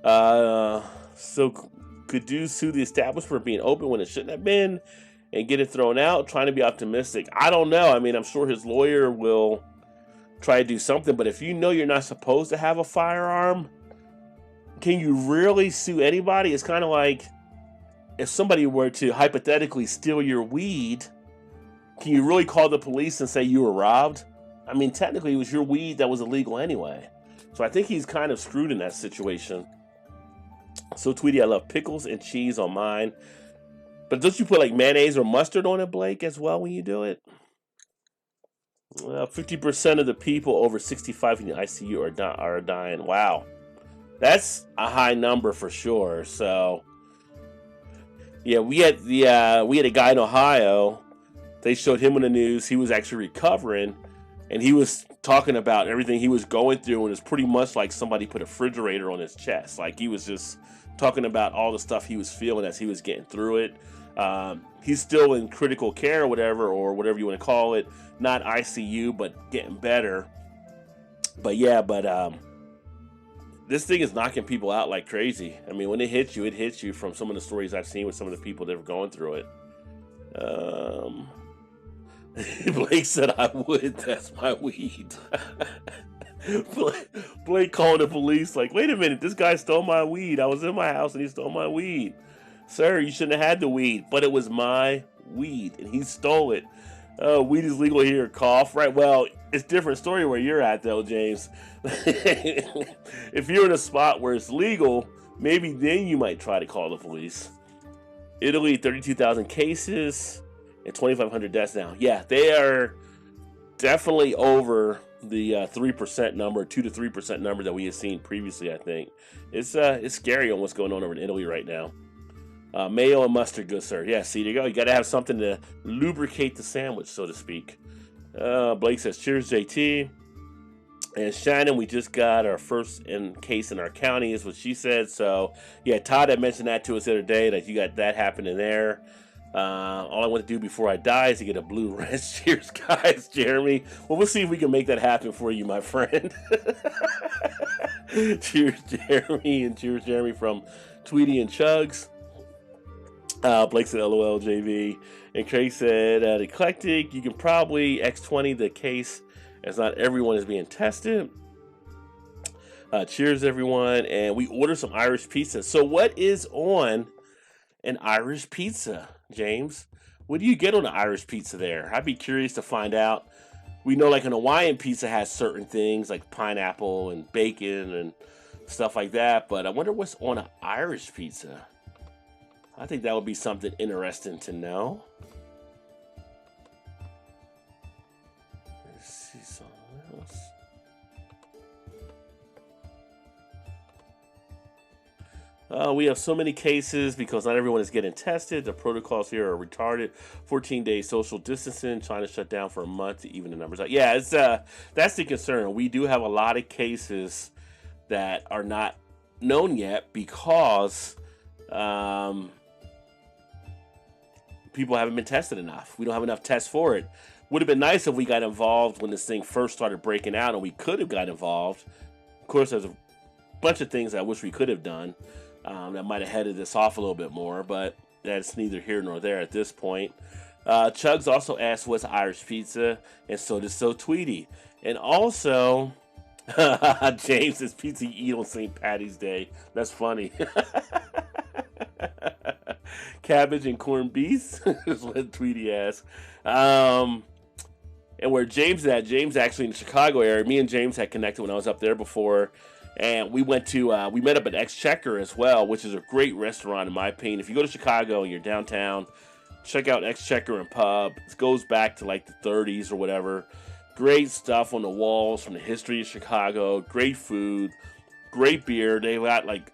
So could you sue the establishment for being open when it shouldn't have been and get it thrown out? Trying to be optimistic. I don't know. I mean, I'm sure his lawyer will try to do something. But if you know you're not supposed to have a firearm, can you really sue anybody? It's kind of like, if somebody were to hypothetically steal your weed, can you really call the police and say you were robbed? I mean, technically, it was your weed that was illegal anyway. So I think he's kind of screwed in that situation. So, Tweety, I love pickles and cheese on mine. But don't you put like mayonnaise or mustard on it, Blake, as well when you do it? 50% of the people over 65 in the ICU are dying. Wow. That's a high number for sure. So, yeah, we had a guy in Ohio. They showed him on the news. He was actually recovering, and he was talking about everything he was going through, and it's pretty much like somebody put a refrigerator on his chest. Like he was just talking about all the stuff he was feeling as he was getting through it. He's still in critical care or whatever you want to call it, not ICU, but getting better. But yeah, this thing is knocking people out like crazy. I mean, when it hits you from some of the stories I've seen with some of the people that were going through it. Blake said I would. That's my weed. Blake calling the police like, wait a minute, this guy stole my weed. I was in my house and he stole my weed. Sir, you shouldn't have had the weed, but it was my weed and he stole it. Weed is legal here, cough. Right, well, it's a different story where you're at though, James. If you're in a spot where it's legal, maybe then you might try to call the police. Italy, 32,000 cases and 2,500 deaths now. Yeah, they are definitely over the 3% number, 2 to 3% number that we have seen previously. I think it's scary on what's going on over in Italy right now. Mayo and mustard, good sir. Yeah, see, there you go. You got to have something to lubricate the sandwich, so to speak. Blake says, cheers, JT. And Shannon, we just got our first case in our county, is what she said. So, yeah, Todd had mentioned that to us the other day, that you got that happening there. All I want to do before I die is to get a blue wrench. Cheers, guys, Jeremy. Well, we'll see if we can make that happen for you, my friend. Cheers, Jeremy, and cheers, Jeremy, from Tweety and Chugs. Blake said, LOL, JV. And Craig said, eclectic, you can probably X20 the case as not everyone is being tested. Cheers, everyone. And we ordered some Irish pizza. So what is on an Irish pizza, James? What do you get on an Irish pizza there? I'd be curious to find out. We know like an Hawaiian pizza has certain things like pineapple and bacon and stuff like that. But I wonder what's on an Irish pizza. I think that would be something interesting to know. Let's see something else. We have so many cases because not everyone is getting tested. The protocols here are retarded. 14-day social distancing. China shut down for a month to even the numbers out. Yeah, it's that's the concern. We do have a lot of cases that are not known yet because people haven't been tested enough. We don't have enough tests for it. Would have been nice if we got involved when this thing first started breaking out, and we could have got involved. Of course, there's a bunch of things I wish we could have done that might have headed this off a little bit more, but that's neither here nor there at this point. Chugs also asked what's Irish pizza, and so does So Tweety. And also, James says pizza you eat on St. Patty's Day. That's funny. Cabbage and corned beef is what Tweety asked. And where James is at, James actually in the Chicago area. Me and James had connected when I was up there before. And we went to, we met up at Exchequer as well, which is a great restaurant in my opinion. If you go to Chicago and you're downtown, check out Exchequer and Pub. It goes back to like the 30s or whatever. Great stuff on the walls from the history of Chicago. Great food. Great beer. They got like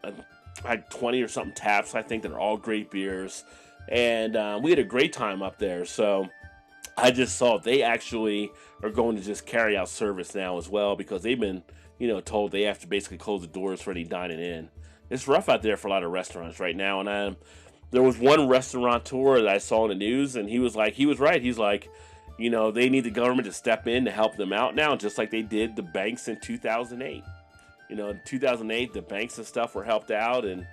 20 or something taps, I think, that are all great beers. And we had a great time up there. So I just saw they actually are going to just carry out service now as well because they've been, told they have to basically close the doors for any dining in. It's rough out there for a lot of restaurants right now. And there was one restaurateur that I saw in the news, and he was right. He's like, they need the government to step in to help them out now, just like they did the banks in 2008. In 2008, the banks and stuff were helped out, and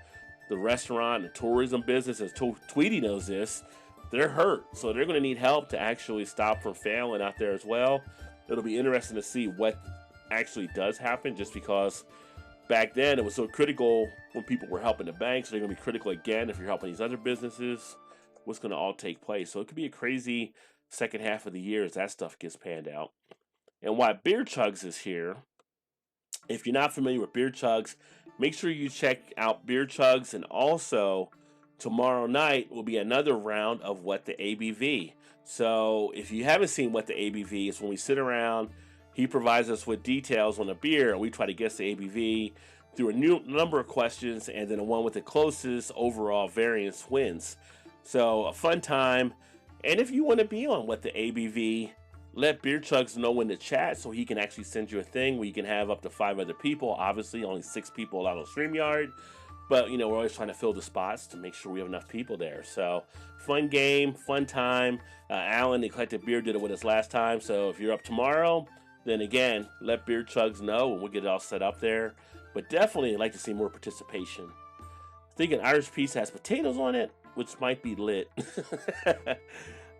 the restaurant and tourism business, as Tweety knows this, they're hurt. So they're going to need help to actually stop from failing out there as well. It'll be interesting to see what actually does happen, just because back then it was so critical when people were helping the banks. So they're going to be critical again if you're helping these other businesses. What's going to all take place? So it could be a crazy second half of the year as that stuff gets panned out. And why Beer Chugs is here, if you're not familiar with Beer Chugs, make sure you check out Beer Chugs. And also, tomorrow night will be another round of What the ABV. So, if you haven't seen What the ABV is, when we sit around, he provides us with details on a beer, and we try to guess the ABV through a new number of questions, and then the one with the closest overall variance wins. So, a fun time. And if you want to be on What the ABV, let Beer Chugs know in the chat so he can actually send you a thing where you can have up to 5 other people. Obviously, only 6 people allowed on StreamYard. But, we're always trying to fill the spots to make sure we have enough people there. So, fun game, fun time. Alan, the Eclectic Beer, did it with us last time. So, if you're up tomorrow, then again, let Beer Chugs know and we'll get it all set up there. But definitely, I'd like to see more participation. I think an Irish pizza has potatoes on it, which might be lit.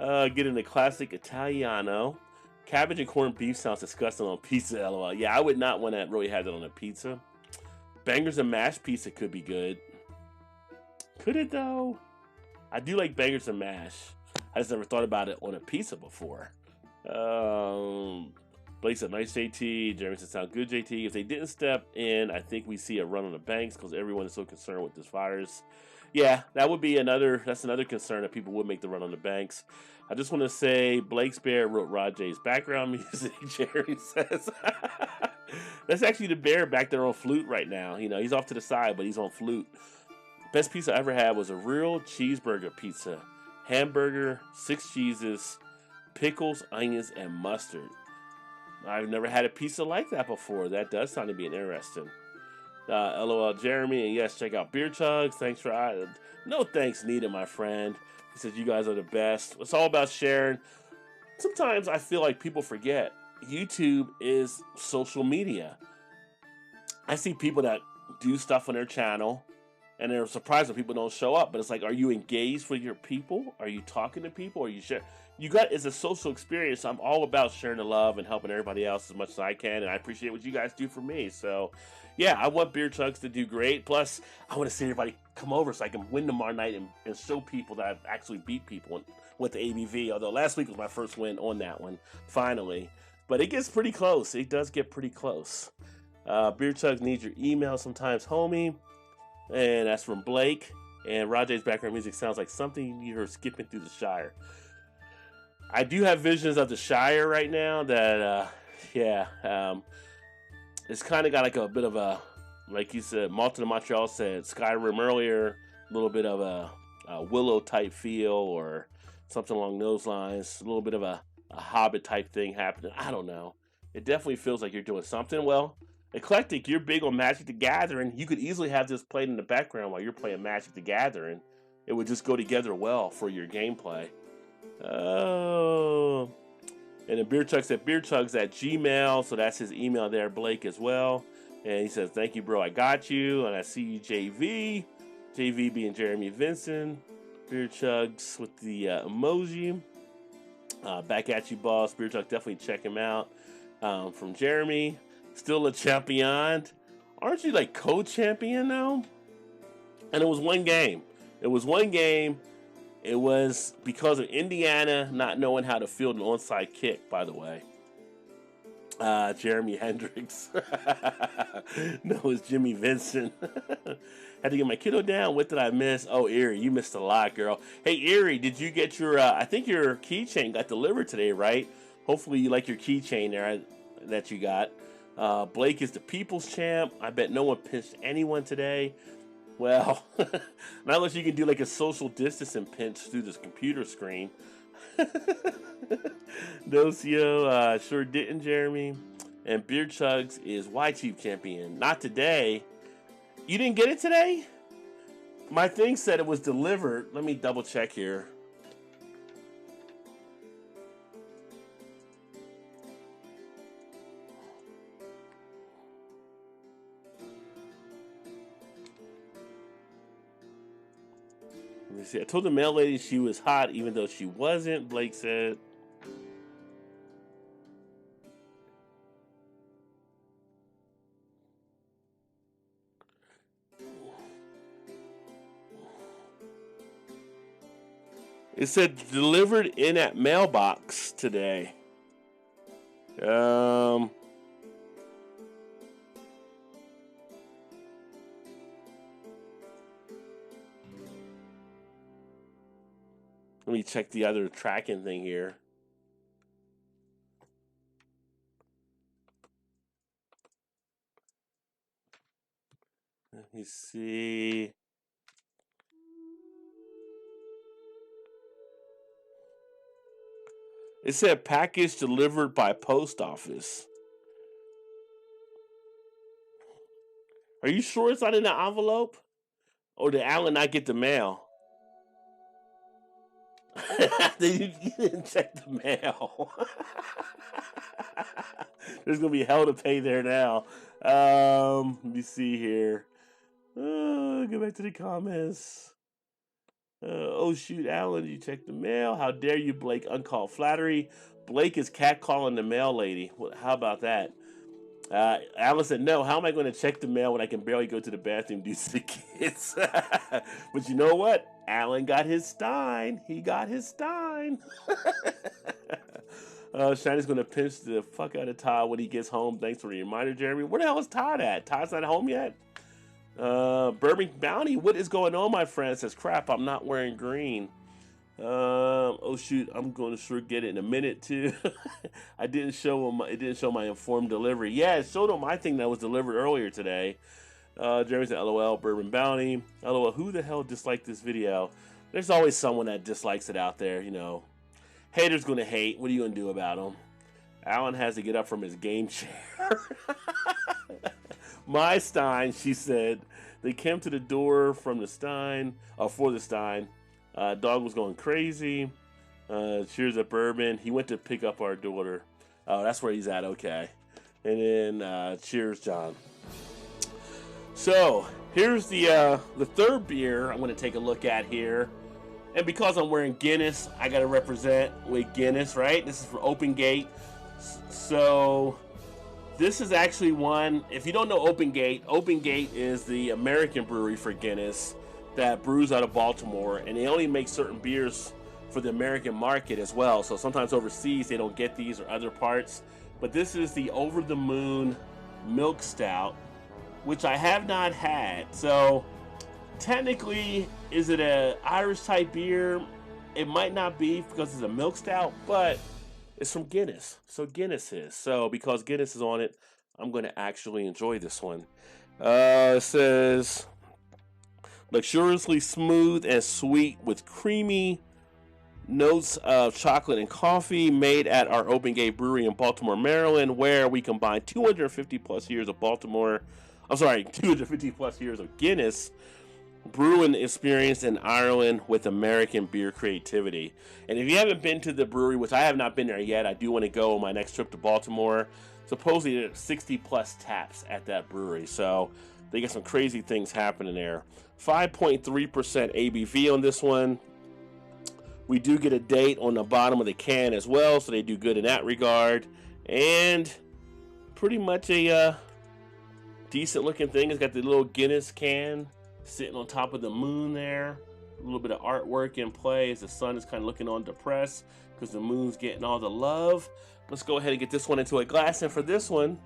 Getting the classic Italiano. Cabbage and corned beef sounds disgusting on pizza, lol. Yeah, I would not want to really have that on a pizza. Bangers and mash pizza could be good. Could it, though? I do like bangers and mash. I just never thought about it on a pizza before. Blake said, nice JT. Jeremy said, sound good, JT. If they didn't step in, I think we see a run on the banks because everyone is so concerned with this virus. Yeah, that would be that's another concern that people would make the run on the banks. I just want to say Blake's Bear wrote Rajay's background music, Jerry says. That's actually the bear back there on flute right now. He's off to the side, but he's on flute. Best pizza I ever had was a real cheeseburger pizza. Hamburger, 6 cheeses, pickles, onions, and mustard. I've never had a pizza like that before. That does sound to be interesting. LOL Jeremy, and yes, check out Beer Chugs. Thanks for no thanks needed, my friend. He says you guys are the best. It's all about sharing. Sometimes I feel like people forget YouTube is social media. I see people that do stuff on their channel and they're surprised when people don't show up, but it's like, are you engaged with your people? Are you talking to people? Are you share? It's a social experience. I'm all about sharing the love and helping everybody else as much as I can, and I appreciate what you guys do for me. So, yeah, I want Beer Chugs to do great. Plus, I want to see everybody come over so I can win tomorrow night and show people that I've actually beat people with the ABV. Although last week was my first win on that one, finally. But it gets pretty close. It does get pretty close. Beer Chugs needs your email sometimes, homie. And that's from Blake. And Rajay's background music sounds like something you heard skipping through the Shire. I do have visions of the Shire right now that, it's kind of got like a bit of a, like you said, Malton of Montreal said, Skyrim earlier, a little bit of a Willow type feel or something along those lines, a little bit of a Hobbit type thing happening. I don't know. It definitely feels like you're doing something. Well, Eclectic, you're big on Magic the Gathering. You could easily have this played in the background while you're playing Magic the Gathering. It would just go together well for your gameplay. Oh. And then Beer Chugs at BeerChugs@gmail. So that's his email there, Blake, as well. And he says, thank you, bro. I got you. And I see you, JV. JV being Jeremy Vincent. Beer Chugs with the emoji. Back at you, boss. Beer Chug, definitely check him out. From Jeremy. Still a champion. Aren't you like co-champion now? And it was one game. It was because of Indiana not knowing how to field an onside kick, by the way. Jeremy Hendricks. No, it's Jimmy Vincent. Had to get my kiddo down. What did I miss? Oh, Erie, you missed a lot, girl. Hey, Erie, did you get your, I think your keychain got delivered today, right? Hopefully you like your keychain there that you got. Blake is the people's champ. I bet no one pinched anyone today. Well, not unless you can do like a social distancing pinch through this computer screen. Docio sure didn't, Jeremy. And Beer Chugs is Y-Chief champion. Not today. You didn't get it today? My thing said it was delivered. Let me double check here. Let me see. I told the mail lady she was hot even though she wasn't, Blake said. It said delivered in at mailbox today. Let me check the other tracking thing here. Let me see. It said package delivered by post office. Are you sure it's not in the envelope? Or did Alan not get the mail? You didn't check the mail. There's gonna be hell to pay there now. Let me see here. Go back to the comments. Oh shoot, Alan, you checked the mail. How dare you, Blake? Uncalled flattery. Blake is catcalling the mail lady. How about that? Alan said, no, how am I going to check the mail when I can barely go to the bathroom due to the kids? But you know what? Alan got his Stein. He got his Stein. Shiny's going to pinch the fuck out of Todd when he gets home. Thanks for the reminder, Jeremy. Where the hell is Todd at? Todd's not home yet? Bourbon Bounty, what is going on, my friend? Says, crap, I'm not wearing green. Oh shoot, I'm going to sure get it in a minute too. It didn't show my informed delivery. Yeah, it showed on my thing that was delivered earlier today. Jeremy said, LOL, Bourbon Bounty. LOL, who the hell disliked this video? There's always someone that dislikes it out there, you know. Haters gonna hate. What are you gonna do about them? Alan has to get up from his game chair. My Stein, she said. They came to the door from the Stein, for the Stein. Dog was going crazy. Cheers at Bourbon. He went to pick up our daughter. Oh, that's where he's at. Okay. And then cheers, John. So here's the third beer I'm going to take a look at here. And because I'm wearing Guinness, I got to represent with Guinness, right? This is for Open Gate. So this is actually one. If you don't know Open Gate is the American brewery for Guinness that brews out of Baltimore, and they only make certain beers for the American market as well. So sometimes overseas they don't get these or other parts. But this is the Over the Moon Milk Stout, which I have not had. So technically, is it a Irish type beer? It might not be because it's a milk stout, but it's from Guinness. So Guinness is. So because Guinness is on it, I'm going to actually enjoy this one. It says, luxuriously smooth and sweet with creamy notes of chocolate and coffee, made at our Open Gate Brewery in Baltimore, Maryland, where we combine 250 plus years of 250 plus years of Guinness brewing experience in Ireland with American beer creativity. And if you haven't been to the brewery, which I have not been there yet, I do want to go on my next trip to Baltimore. Supposedly there's 60 plus taps at that brewery, so they got some crazy things happening there. 5.3% ABV on this one. We do get a date on the bottom of the can as well, so they do good in that regard. And pretty much a decent looking thing. It's got the little Guinness can sitting on top of the moon there. A little bit of artwork in play as the sun is kind of looking on depressed because the moon's getting all the love. Let's go ahead and get this one into a glass. And for this one,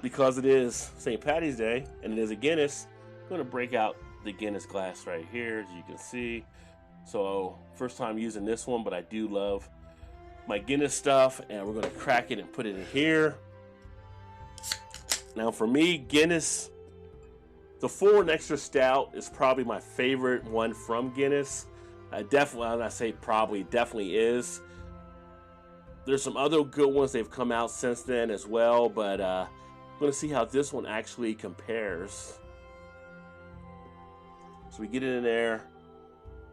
because it is St. Patty's Day and it is a Guinness, I'm going to break out the Guinness glass right here, as you can see. So first time using this one, but I do love my Guinness stuff, and we're going to crack it and put it in here. Now for me, Guinness, the Full and Extra Stout is probably my favorite one from Guinness. Definitely, when I say probably, definitely is. There's some other good ones they've come out since then as well, but I'm going to see how this one actually compares. So we get it in there,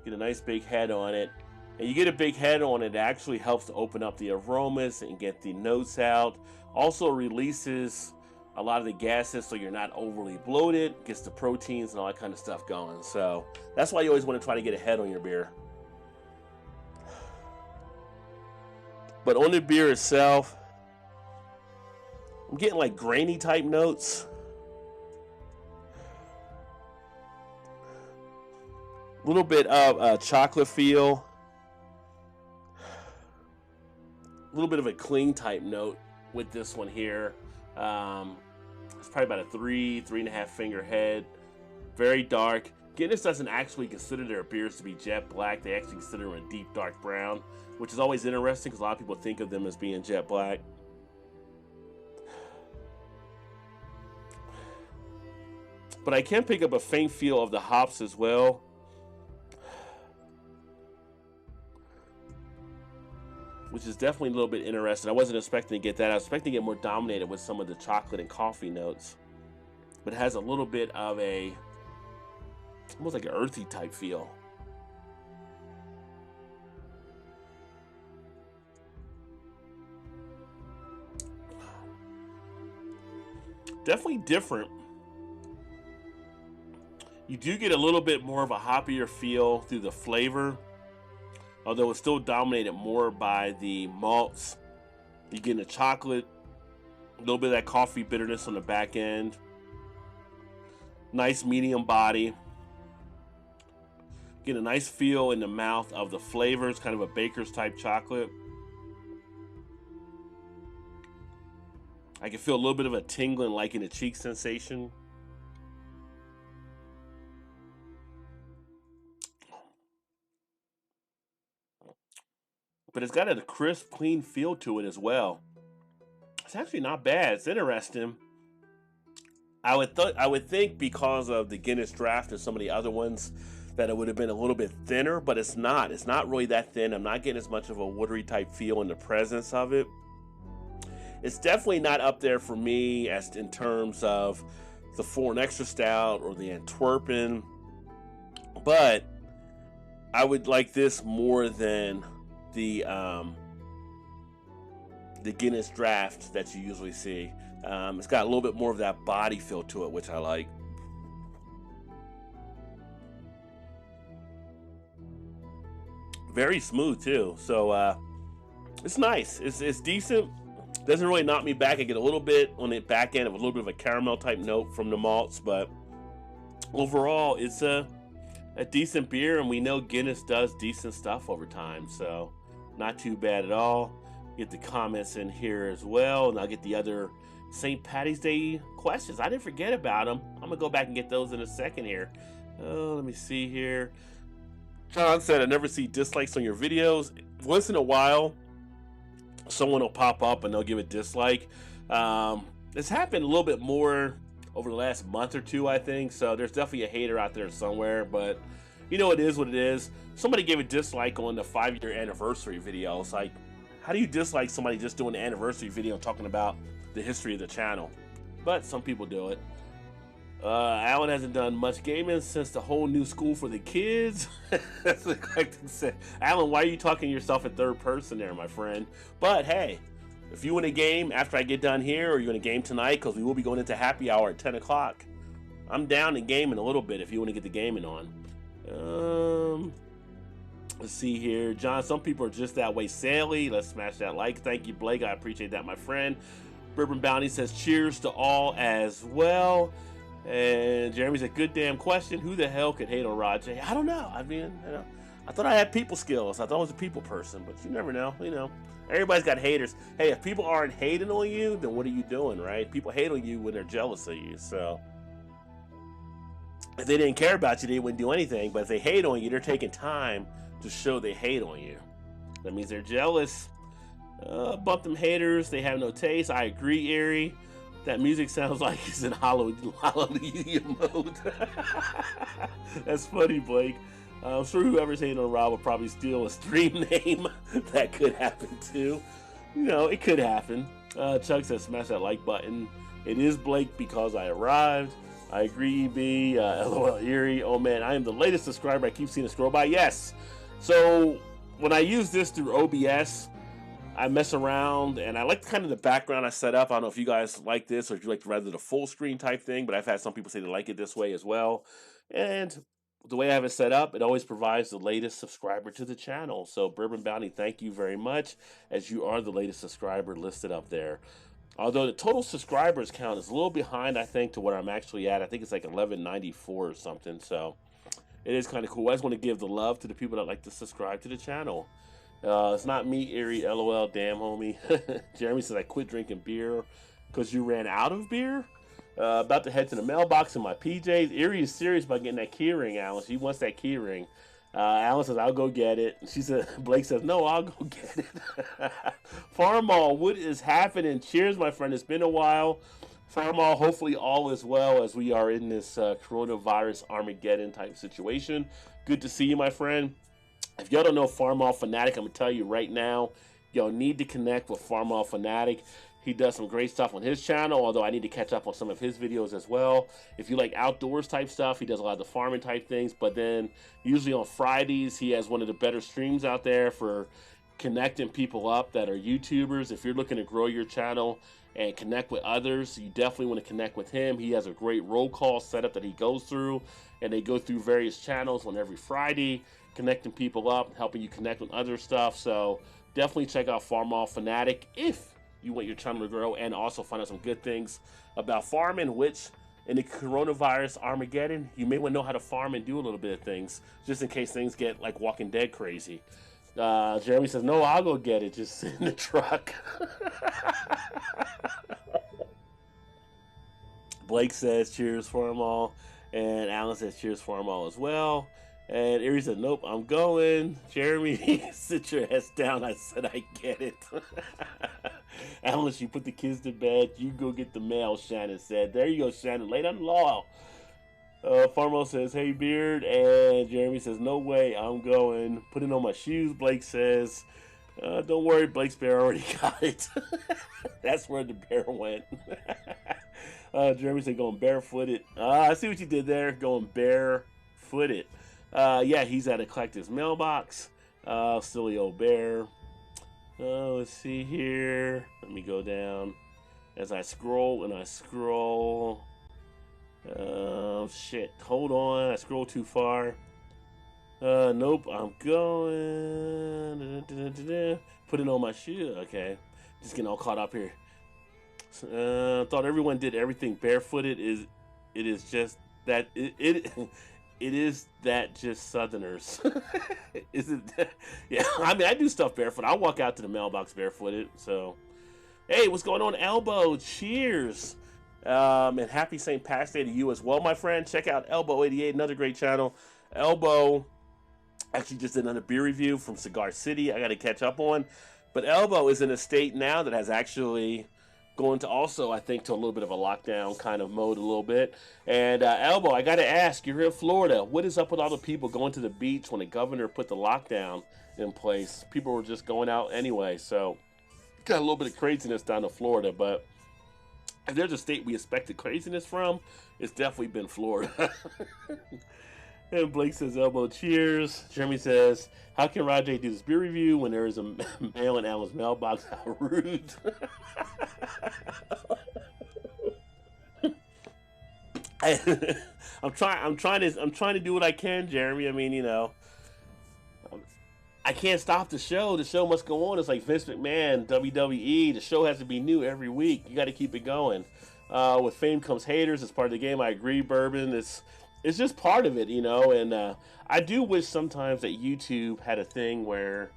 get a nice big head on it. And you get a big head on it, it actually helps to open up the aromas and get the notes out. Also releases a lot of the gases so you're not overly bloated, gets the proteins and all that kind of stuff going. So that's why you always want to try to get a head on your beer. But on the beer itself, I'm getting like grainy type notes. A little bit of chocolate feel. A little bit of a cling type note with this one here. It's probably about a 3.5 finger head. Very dark. Guinness doesn't actually consider their beers to be jet black. They actually consider them a deep dark brown, which is always interesting because a lot of people think of them as being jet black. But I can pick up a faint feel of the hops as well. Which is definitely a little bit interesting. I wasn't expecting to get that. I was expecting to get more dominated with some of the chocolate and coffee notes. But it has a little bit of a, almost like an earthy type feel. Definitely different. You do get a little bit more of a hoppier feel through the flavor, although it's still dominated more by the malts. You get the chocolate, a little bit of that coffee bitterness on the back end. Nice medium body. Get a nice feel in the mouth of the flavors, kind of a baker's type chocolate. I can feel a little bit of a tingling, like in the cheek sensation. But it's got a crisp, clean feel to it as well. It's actually not bad. It's interesting. I would think because of the Guinness Draft and some of the other ones that it would have been a little bit thinner, but it's not. It's not really that thin. I'm not getting as much of a watery type feel in the presence of it. It's definitely not up there for me as in terms of the Foreign Extra Stout or the Antwerpen, but I would like this more than the Guinness Draft that you usually see. It's got a little bit more of that body feel to it, which I like. Very smooth too, so it's nice. It's decent. Doesn't really knock me back. I get a little bit on the back end of a little bit of a caramel type note from the malts, but overall it's a decent beer, and we know Guinness does decent stuff over time, so not too bad at all. Get the comments in here as well, and I'll get the other St. Patty's Day questions. I didn't forget about them. I'm gonna go back and get those in a second here. Oh, let me see here. John said, I never see dislikes on your videos. Once in a while, someone will pop up and they'll give a dislike. It's happened a little bit more over the last month or two, I think. So there's definitely a hater out there somewhere, but you know, it is what it is. Somebody gave a dislike on the 5-year anniversary video. It's like, how do you dislike somebody just doing the anniversary video talking about the history of the channel? But some people do it. Alan hasn't done much gaming since the whole new school for the kids. That's what I like to say. Alan, why are you talking to yourself in third person there, my friend? But hey, if you want a game after I get done here, or you want a game tonight, because we will be going into happy hour at 10 o'clock, I'm down to gaming a little bit if you want to get the gaming on. Let's see here. John, some people are just that way. Sally, let's smash that like. Thank you, Blake. I appreciate that, my friend. Bourbon Bounty says cheers to all as well. And Jeremy said, good damn question. Who the hell could hate on Rod J? I don't know. I mean, you know, I thought I had people skills. I thought I was a people person, but you never know. You know, everybody's got haters. Hey, if people aren't hating on you, then what are you doing, right? People hate on you when they're jealous of you. So if they didn't care about you, they wouldn't do anything. But if they hate on you, they're taking time to show they hate on you. That means they're jealous. Bump them haters. They have no taste. I agree, Erie. That music sounds like it's in hallelujah mode. That's funny, Blake. I'm sure whoever's hating on Rob will probably steal a stream name. That could happen too. You know, it could happen. Chuck says, smash that like button. It is Blake because I arrived. I agree, EB. LOL, Erie. Oh man, I am the latest subscriber. I keep seeing it scroll by. Yes. So when I use this through OBS, I mess around, and I like kind of the background I set up. I don't know if you guys like this, or if you like rather the full screen type thing, but I've had some people say they like it this way as well. And the way I have it set up, it always provides the latest subscriber to the channel. So Bourbon Bounty, thank you very much, as you are the latest subscriber listed up there. Although the total subscribers count is a little behind, I think, to what I'm actually at. I think it's like 1194 or something. So it is kind of cool. I just want to give the love to the people that like to subscribe to the channel. It's not me, Erie. LOL. Damn, homie. Jeremy says I quit drinking beer because you ran out of beer. About to head to the mailbox in my PJs. Erie is serious about getting that key ring, Alan. She wants that key ring. Alan says, I'll go get it. She said, Blake says, no, I'll go get it. Farmall, what is happening? Cheers, my friend. It's been a while. Farmall, hopefully all is well as we are in this coronavirus Armageddon type situation. Good to see you, my friend. If y'all don't know Farmall Fanatic, I'm going to tell you right now, y'all need to connect with Farmall Fanatic. He does some great stuff on his channel, although I need to catch up on some of his videos as well. If you like outdoors type stuff, he does a lot of the farming type things. But then usually on Fridays, he has one of the better streams out there for connecting people up that are YouTubers. If you're looking to grow your channel and connect with others, you definitely want to connect with him. He has a great roll call setup that he goes through, and they go through various channels on every Friday, connecting people up, helping you connect with other stuff. So definitely check out Farmall Fanatic if you want your channel to grow, and also find out some good things about farming, which in the coronavirus Armageddon, you may want to know how to farm and do a little bit of things, just in case things get like Walking Dead crazy. Jeremy says, no, I'll go get it. Just sit in the truck. Blake says, cheers for them all. And Alan says, cheers for them all as well. And Erie said, nope, I'm going. Jeremy, sit your ass down. I said, I get it. Alan, you put the kids to bed. You go get the mail, Shannon said. There you go, Shannon. Lay down the law. Farmo says, hey, Beard. And Jeremy says, no way, I'm going. Putting on my shoes, Blake says. Don't worry, Blake's bear already got it. That's where the bear went. Jeremy said, going barefooted. I see what you did there. Going barefooted. Yeah, he's at a collector's mailbox. Silly old bear. Let's see here. Let me go down as I scroll and I scroll. Shit. Hold on. I scroll too far. Nope. I'm going. Putting on my shoe. Okay. Just getting all caught up here. Thought everyone did everything barefooted. It is just that it is that just Southerners. Is it? Yeah, I mean, I do stuff barefoot. I walk out to the mailbox barefooted. So, hey, what's going on, Elbow? Cheers. And happy St. Pat's Day to you as well, my friend. Check out Elbow88, another great channel. Elbow actually just did another beer review from Cigar City I got to catch up on. But Elbow is in a state now that has actually going to also, I think, to a little bit of a lockdown kind of mode a little bit. And Elbow, I got to ask, you're here in Florida. What is up with all the people going to the beach when the governor put the lockdown in place? People were just going out anyway. So got a little bit of craziness down in Florida. But if there's a state we expected craziness from, it's definitely been Florida. And Blake says, Elbow, cheers. Jeremy says, how can Rajay do this beer review when there is a mail in Alan's mailbox? How rude. I'm trying to do what I can, Jeremy. I mean, you know, I can't stop the show. The show must go on. It's like Vince McMahon, WWE. The show has to be new every week. You got to keep it going. With fame comes haters. It's part of the game. I agree, Bourbon. It's just part of it, you know. And I do wish sometimes that YouTube had a thing where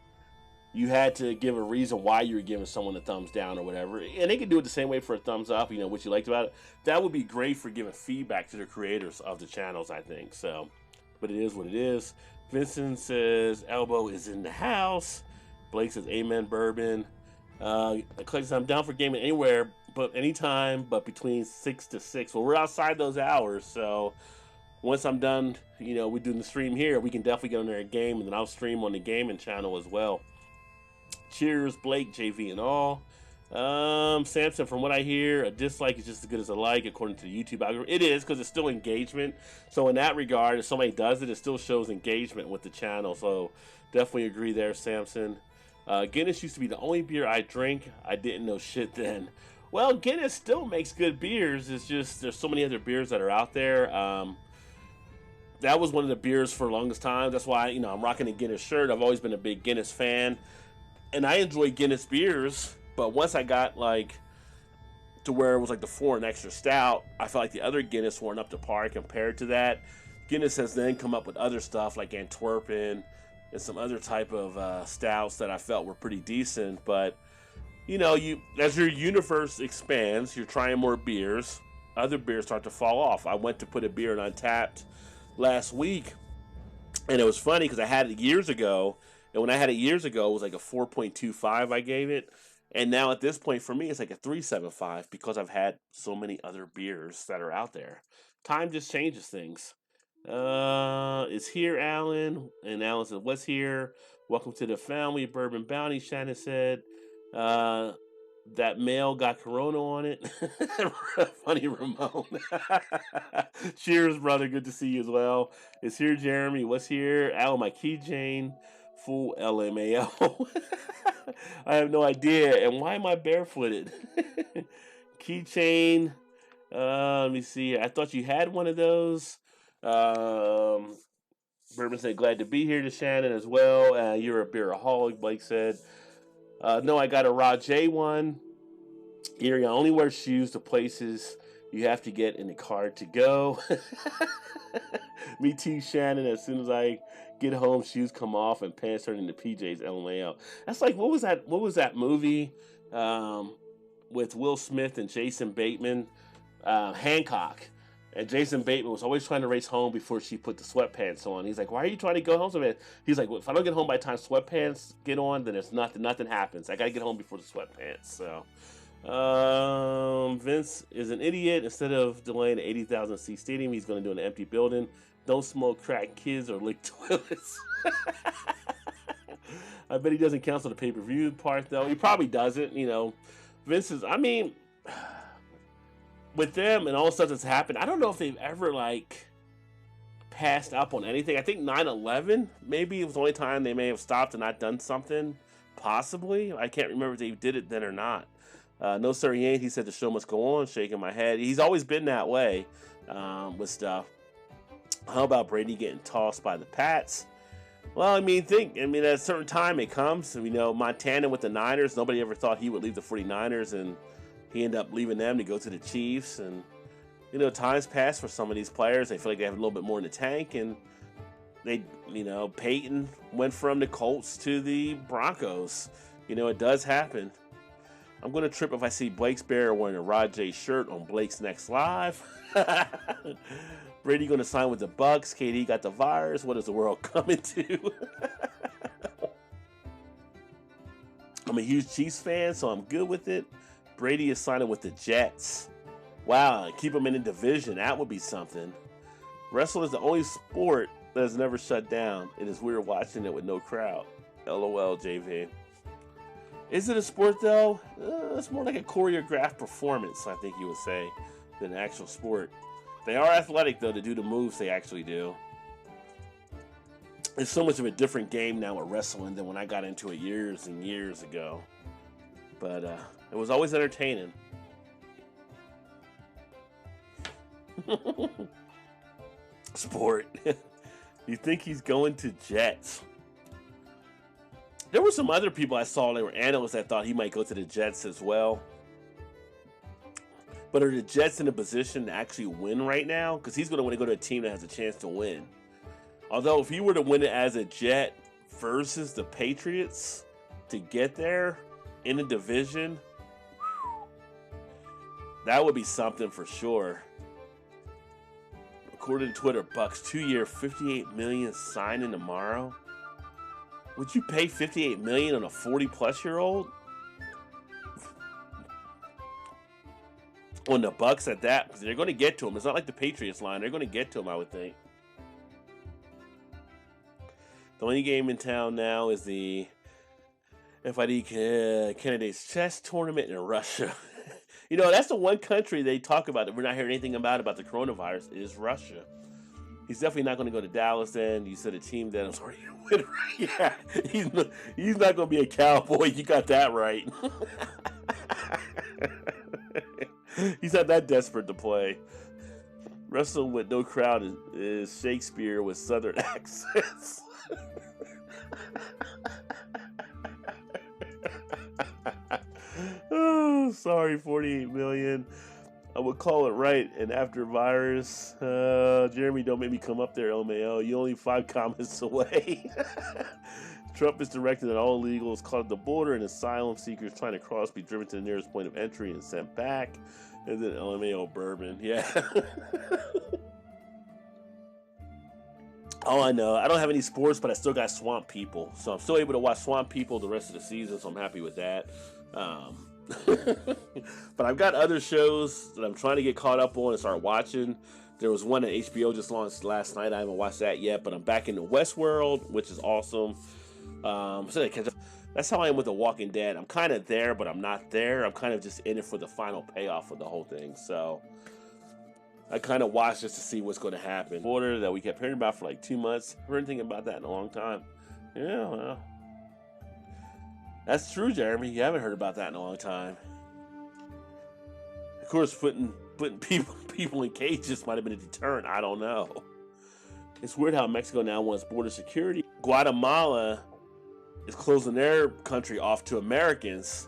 you had to give a reason why you were giving someone a thumbs down or whatever. And they could do it the same way for a thumbs up, you know, what you liked about it. That would be great for giving feedback to the creators of the channels, I think. So, but it is what it is. Vincent says, Elbow is in the house. Blake says, amen, Bourbon. Clay says, I'm down for gaming anywhere, but anytime, but between 6 to 6. Well, we're outside those hours, so once I'm done, you know, we're doing the stream here, we can definitely get on there and game, and then I'll stream on the gaming channel as well. Cheers, Blake, JV, and all. Samson, from what I hear, a dislike is just as good as a like, according to the YouTube algorithm. It is, because it's still engagement. So in that regard, if somebody does it, it still shows engagement with the channel. So definitely agree there, Samson. Guinness used to be the only beer I drink. I didn't know shit then. Well, Guinness still makes good beers. It's just there's so many other beers that are out there. That was one of the beers for the longest time. That's why, you know, I'm rocking a Guinness shirt. I've always been a big Guinness fan. And I enjoy Guinness beers. But once I got, like, to where it was, like, the foreign extra stout, I felt like the other Guinness weren't up to par compared to that. Guinness has then come up with other stuff, like Antwerpen, and some other type of stouts that I felt were pretty decent. But you know, you as your universe expands, you're trying more beers. Other beers start to fall off. I went to put a beer in Untapped last week, and it was funny because I had it years ago, and when I had it years ago, it was like a 4.25 I gave it, and now at this point for me, it's like a 3.75 because I've had so many other beers that are out there. Time just changes things. Is here, Alan? And Alan said, "What's here? Welcome to the family, Bourbon Bounty." Shannon said, uh, "That mail got Corona on it." Funny, Ramon. Cheers, brother. Good to see you as well. Is here, Jeremy? What's here? Alan, my keychain, full LMAO. I have no idea. And why am I barefooted? Keychain. Let me see. I thought you had one of those. Um, Bourbon said, glad to be here to Shannon as well. You're a beeraholic, Blake said. No, I got a Rajay one. Erie, I only wear shoes to places you have to get in the car to go. Me too, Shannon. As soon as I get home, shoes come off and pants turn into PJs. LMAO. That's like, what was that? What was that movie with Will Smith and Jason Bateman? Hancock. And Jason Bateman was always trying to race home before she put the sweatpants on. He's like, why are you trying to go home so bad? He's like, well, if I don't get home by the time sweatpants get on, then it's nothing happens. I got to get home before the sweatpants. So, Vince is an idiot. Instead of delaying the 80,000 seat stadium, he's going to do an empty building. Don't smoke crack kids or lick toilets. I bet he doesn't cancel the pay-per-view part, though. He probably doesn't. You know, Vince is, I mean, with them and all the stuff that's happened, I don't know if they've ever, like, passed up on anything. I think 9/11, maybe it was the only time they may have stopped and not done something. Possibly. I can't remember if they did it then or not. No, sir, he ain't. He said the show must go on, shaking my head. He's always been that way with stuff. How about Brady getting tossed by the Pats? Well, I mean, at a certain time it comes. You know, Montana with the Niners, nobody ever thought he would leave the 49ers, and he ended up leaving them to go to the Chiefs. And, you know, times pass for some of these players. They feel like they have a little bit more in the tank. And they, you know, Peyton went from the Colts to the Broncos. You know, it does happen. I'm going to trip if I see Blake's Bear wearing a Rajay shirt on Blake's next live. Brady going to sign with the Bucks. KD got the virus. What is the world coming to? I'm a huge Chiefs fan, so I'm good with it. Brady is signing with the Jets. Wow, keep him in the division. That would be something. Wrestling is the only sport that has never shut down. It is weird watching it with no crowd. LOL, JV. Is it a sport, though? It's more like a choreographed performance, I think you would say, than an actual sport. They are athletic, though, to do the moves they actually do. It's so much of a different game now with wrestling than when I got into it years and years ago. But it was always entertaining. Sport. You think he's going to Jets? There were some other people I saw that were analysts that thought he might go to the Jets as well. But are the Jets in a position to actually win right now? Because he's going to want to go to a team that has a chance to win. Although if he were to win it as a Jet versus the Patriots to get there in a division, that would be something for sure. According to Twitter, Bucks 2-year, $58 million signing tomorrow. Would you pay $58 million on a 40-plus-year-old? On the Bucks at that, because they're going to get to him. It's not like the Patriots line. They're going to get to him, I would think. The only game in town now is the FID Candidates Chess Tournament in Russia. You know, that's the one country they talk about that we're not hearing anything about the coronavirus is Russia. He's definitely not going to go to Dallas then. You said a team that is already winning. Yeah, he's not going to be a Cowboy. You got that right. He's not that desperate to play. Wrestling with no crowd is Shakespeare with Southern accents. Oh, sorry, $48 million. I would call it right. And after virus, Jeremy, don't make me come up there, LMAO. You only 5 comments away. Trump is directing that all illegals caught at the border and asylum seekers trying to cross be driven to the nearest point of entry and sent back. And then LMAO bourbon. Yeah. Oh, I know. I don't have any sports, but I still got Swamp People. So I'm still able to watch Swamp People the rest of the season, so I'm happy with that. But I've got other shows that I'm trying to get caught up on and start watching. There was one that HBO just launched last night. I haven't watched that yet, but I'm back into Westworld, which is awesome. So that's how I am with The Walking Dead. I'm kind of there, but I'm not there. I'm kind of just in it for the final payoff of the whole thing. So I kind of watched just to see what's going to happen. Border that we kept hearing about for like 2 months. Heard anything about that in a long time. Yeah, well, that's true, Jeremy. You haven't heard about that in a long time. Of course, putting people in cages might have been a deterrent. I don't know. It's weird how Mexico now wants border security. Guatemala is closing their country off to Americans.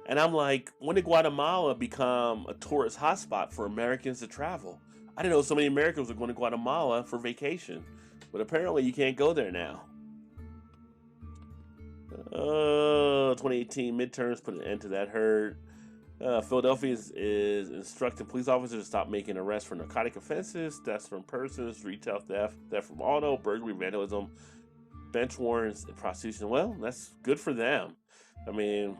And I'm like, when did Guatemala become a tourist hotspot for Americans to travel? I didn't know so many Americans were going to Guatemala for vacation. But apparently you can't go there now. 2018 midterms put an end to that hurt. Philadelphia is instructing police officers to stop making arrests for narcotic offenses, thefts from persons, retail theft, theft from auto, burglary, vandalism, bench warrants, and prostitution. Well, that's good for them. I mean,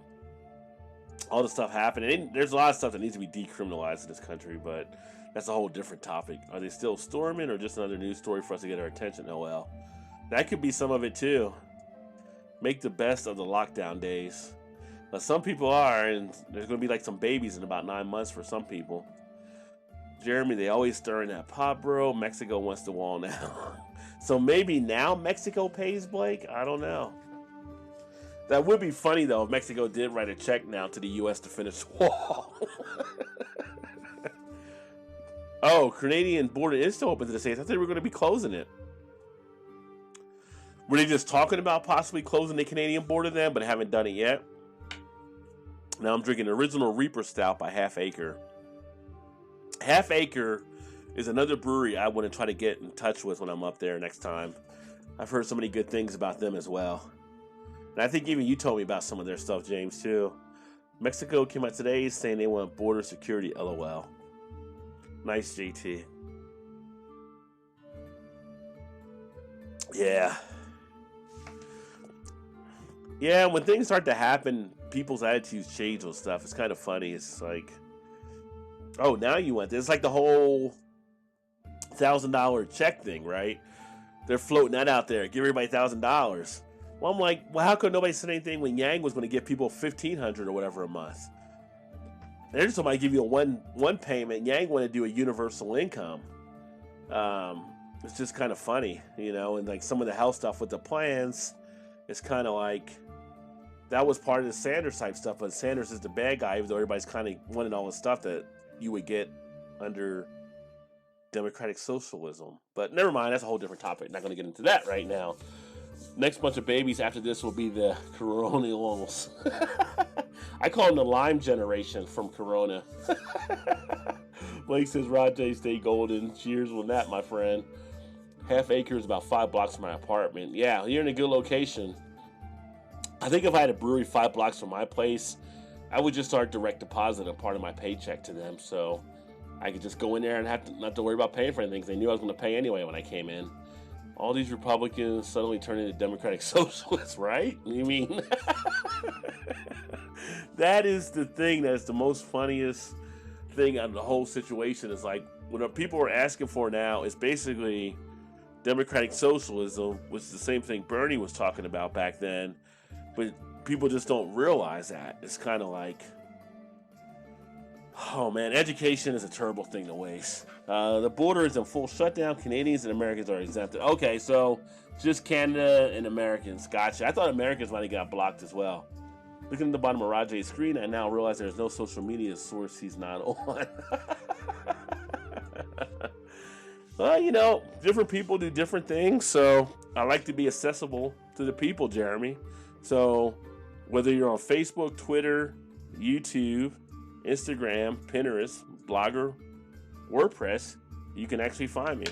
all the stuff happening. There's a lot of stuff that needs to be decriminalized in this country, but that's a whole different topic. Are they still storming or just another news story for us to get our attention? Oh well. That could be some of it too. Make the best of the lockdown days. But some people are, and there's going to be like some babies in about 9 months for some people. Jeremy, they always stirring that pot, bro. Mexico wants the wall now. So maybe now Mexico pays Blake? I don't know. That would be funny, though, if Mexico did write a check now to the U.S. to finish the wall. Oh, Canadian border is still open to the States. I thought they were going to be closing it. Were they just talking about possibly closing the Canadian border then, but haven't done it yet? Now I'm drinking Original Reaper Stout by Half Acre. Half Acre is another brewery I want to try to get in touch with when I'm up there next time. I've heard so many good things about them as well. And I think even you told me about some of their stuff, James, too. Mexico came out today saying they want border security, LOL. Nice, JT. Yeah. Yeah, when things start to happen, people's attitudes change on stuff. It's kind of funny. It's like, oh, now you want this. It's like the whole $1,000 check thing, right? They're floating that out there. Give everybody $1,000. Well, I'm like, well, how could nobody say anything when Yang was going to give people $1,500 or whatever a month? They're just somebody give you a one payment. Yang want to do a universal income. It's just kind of funny, you know. And like some of the health stuff with the plans, it's kind of like that was part of the Sanders type stuff. But Sanders is the bad guy, even though everybody's kind of wanting all the stuff that you would get under democratic socialism. But never mind, that's a whole different topic. Not going to get into that right now. Next bunch of babies after this will be the Coronals. I call them the Lime generation from Corona. Blake says, Rajay, stay golden. Cheers on that, my friend. Half Acre is about 5 blocks from my apartment. Yeah, you're in a good location. I think if I had a brewery 5 blocks from my place, I would just start direct deposit a part of my paycheck to them, so I could just go in there and not have to worry about paying for anything, because they knew I was going to pay anyway when I came in. All these Republicans suddenly turn into democratic socialists, right? You mean? That is the thing that's the most funniest thing out of the whole situation. Is like, what people are asking for now is basically democratic socialism, which is the same thing Bernie was talking about back then. But people just don't realize that. It's kind of like, oh man, education is a terrible thing to waste. The border is in full shutdown. Canadians and Americans are exempted. Okay, so just Canada and Americans. Gotcha. I thought Americans might have got blocked as well. Looking at the bottom of Rajay's screen, I now realize there's no social media source he's not on. Well, you know, different people do different things, so I like to be accessible to the people, Jeremy. So whether you're on Facebook, Twitter, YouTube, Instagram, Pinterest, Blogger, WordPress, you can actually find me.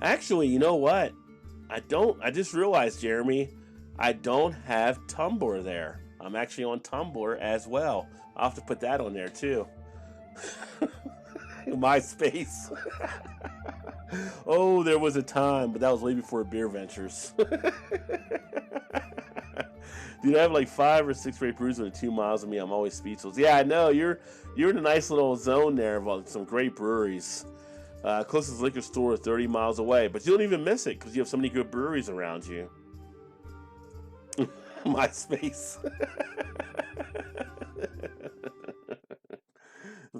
Actually, you know what? I just realized, Jeremy, I don't have Tumblr there. I'm actually on Tumblr as well. I'll have to put that on there too. MySpace. Oh, there was a time, but that was way before BeerVentures. Dude, I have like 5 or 6 great brews within 2 miles of me. I'm always speechless. Yeah, I know. You're in a nice little zone there of some great breweries. Closest liquor store 30 miles away, but you don't even miss it because you have so many good breweries around you. MySpace.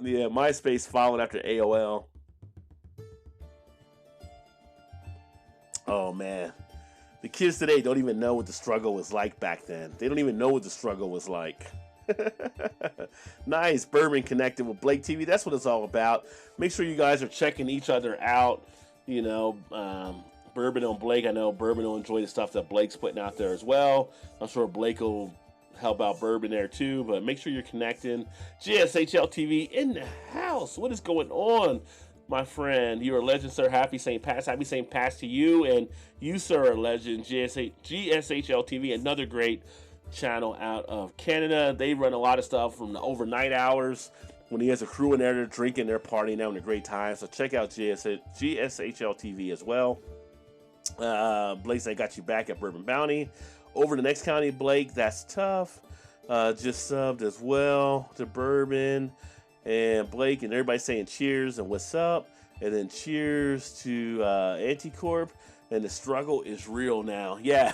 Yeah, MySpace followed after AOL. Oh man, the kids today don't even know what the struggle was like back then. They don't even know what the struggle was like. Nice. Bourbon connected with Blake TV. That's what it's all about. Make sure you guys are checking each other out. You know, Bourbon on Blake. I know Bourbon will enjoy the stuff that Blake's putting out there as well. I'm sure Blake will help out Bourbon there too. But make sure you're connecting. GSHL TV in the house. What is going on, my friend? You're a legend, sir. Happy St. Pat's. Happy St. Pat's to you. And you, sir, are a legend. GSHL TV, another great channel out of Canada. They run a lot of stuff from the overnight hours when he has a crew in there, they're drinking, they're partying, having a great time. So check out GSHL TV as well. Blake said, I got you back at Bourbon Bounty. Over the next county, Blake, that's tough. Just subbed as well to Bourbon and Blake, and everybody saying cheers and what's up, and then cheers to Anticorp. And the struggle is real now. Yeah.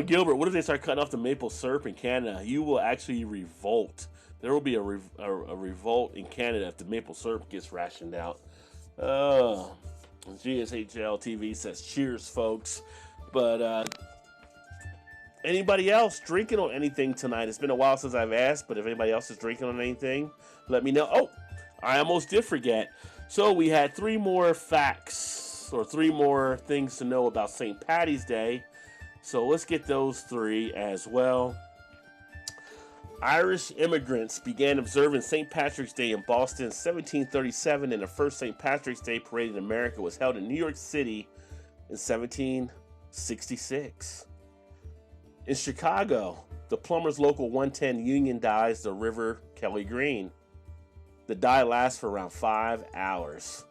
Gilbert, what if they start cutting off the maple syrup in Canada? You will actually revolt. There will be a revolt in Canada if the maple syrup gets rationed out. GSHL TV says cheers, folks. But anybody else drinking on anything tonight? It's been a while since I've asked, but if anybody else is drinking on anything, let me know. Oh, I almost did forget. So we had 3 more facts or 3 more things to know about St. Patty's Day. So let's get those 3 as well. Irish immigrants began observing St. Patrick's Day in Boston in 1737, and the first St. Patrick's Day parade in America was held in New York City in 1766. In Chicago, the Plumbers Local 110 union dyes the river Kelly green. The dye lasts for around 5 hours.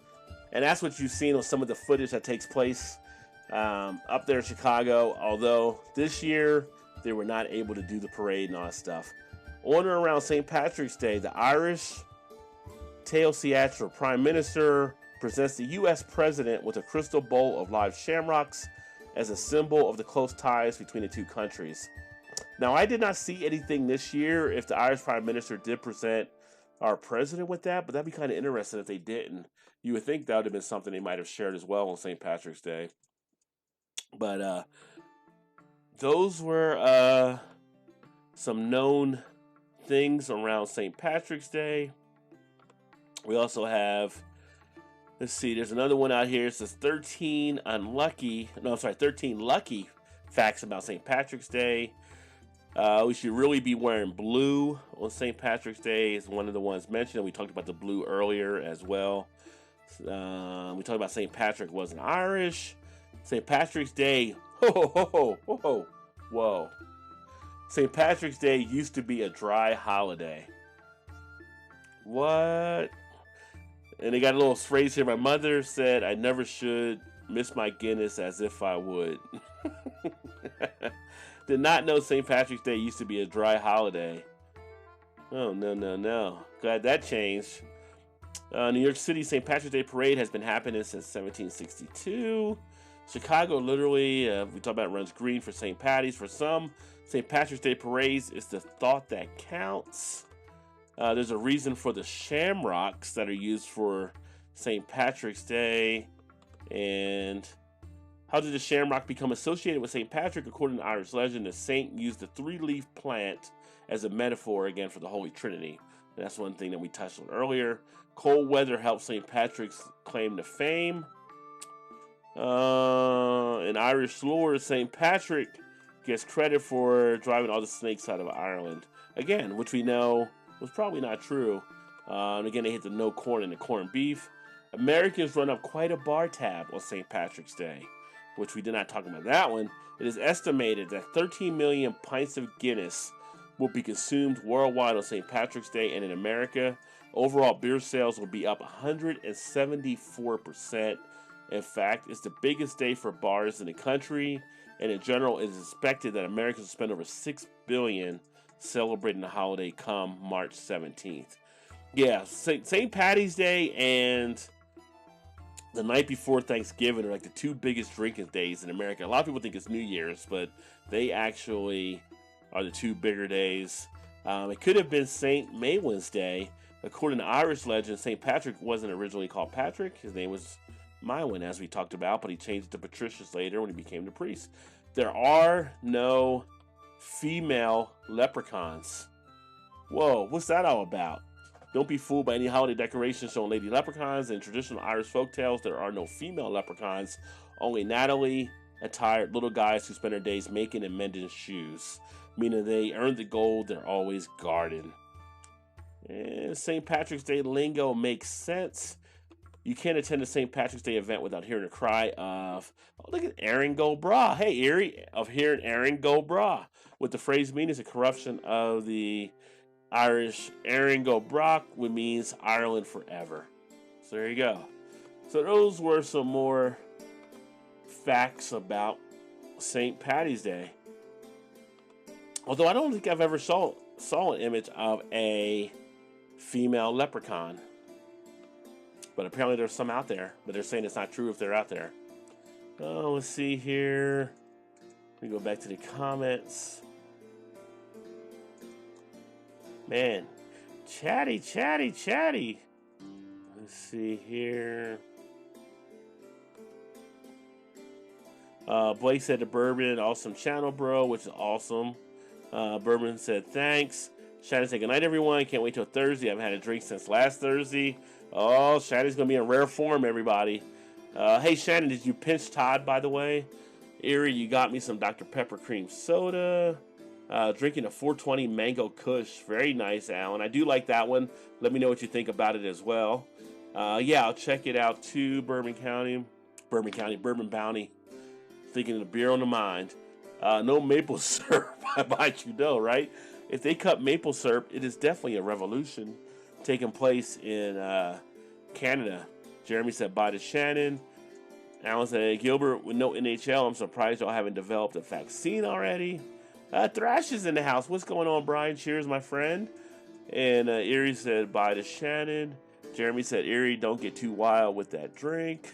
And that's what you've seen on some of the footage that takes place up there in Chicago, although this year they were not able to do the parade and all that stuff. On or around St. Patrick's Day, the Irish Taoiseach Prime Minister presents the U.S. President with a crystal bowl of live shamrocks as a symbol of the close ties between the two countries. Now, I did not see anything this year if the Irish Prime Minister did present our president with that, but that'd be kind of interesting if they didn't. You would think that would have been something they might have shared as well on St. Patrick's Day. But those were some known things around St. Patrick's Day. We also have, let's see, there's another one out here. It says 13 lucky facts about St. Patrick's Day. We should really be wearing blue on St. Patrick's Day is one of the ones mentioned. We talked about the blue earlier as well. We talked about St. Patrick wasn't Irish. St. Patrick's Day, whoa. St. Patrick's Day used to be a dry holiday. What? And they got a little phrase here. My mother said, I never should miss my Guinness as if I would. Did not know St. Patrick's Day used to be a dry holiday. Oh, no. Glad that changed. New York City St. Patrick's Day Parade has been happening since 1762. Chicago literally, we talk about runs green for St. Patty's. For some, St. Patrick's Day parades is the thought that counts. There's a reason for the shamrocks that are used for St. Patrick's Day. And how did the shamrock become associated with St. Patrick? According to Irish legend, the saint used the 3-leaf plant as a metaphor again for the Holy Trinity. And that's one thing that we touched on earlier. Cold weather helped St. Patrick's claim to fame. In Irish lore, St. Patrick gets credit for driving all the snakes out of Ireland. Again, which we know was probably not true. And again, they hit the no corn and the corned beef. Americans run up quite a bar tab on St. Patrick's Day, which we did not talk about that one. It is estimated that 13 million pints of Guinness will be consumed worldwide on St. Patrick's Day, and in America, overall beer sales will be up 174%. In fact, it's the biggest day for bars in the country, and in general, it is expected that Americans will spend over $6 billion celebrating the holiday come March 17th. Yeah, St. Patty's Day and the night before Thanksgiving are like the two biggest drinking days in America. A lot of people think it's New Year's, but they actually are the two bigger days. It could have been St. Maewyn's Day. According to Irish legend, St. Patrick wasn't originally called Patrick. His name was Maewyn, as we talked about, but he changed it to Patricius later when he became the priest. There are no female leprechauns. Whoa, what's that all about? Don't be fooled by any holiday decorations showing lady leprechauns. In traditional Irish folktales, there are no female leprechauns, only Natalie attired little guys who spend their days making and mending shoes, meaning they earn the gold they're always guarding. And St. Patrick's Day lingo makes sense. You can't attend a St. Patrick's Day event without hearing a cry of, oh, look at Aaron go bragh. Hey, Erie, of hearing Aaron go bragh. What the phrase means is a corruption of the Irish Aaron go bragh, which means Ireland forever. So there you go. So those were some more facts about St. Patty's Day. Although I don't think I've ever saw an image of a female leprechaun. But apparently there's some out there. But they're saying it's not true if they're out there. Oh, let's see here. We go back to the comments. Man, chatty. Let's see here. Blake said to Bourbon, awesome channel, bro, which is awesome. Bourbon said thanks. Shannon said good night, everyone. Can't wait till Thursday. I haven't had a drink since last Thursday. Oh, Shannon's gonna be in rare form, everybody. Hey, Shannon, did you pinch Todd, by the way? Erie, you got me some Dr. Pepper cream soda. Drinking a 420 Mango Kush. Very nice, Alan. I do like that one. Let me know what you think about it as well. Yeah, I'll check it out too. Bourbon Bounty. Thinking of the beer on the mind. No maple syrup. I bet you know, right? If they cut maple syrup, it is definitely a revolution taking place in Canada. Jeremy said bye to Shannon. Alan said, hey, Gilbert, with no NHL, I'm surprised y'all haven't developed a vaccine already. Thrash is in the house. What's going on, Brian? Cheers, my friend. And Erie said bye to Shannon. Jeremy said, Erie, don't get too wild with that drink.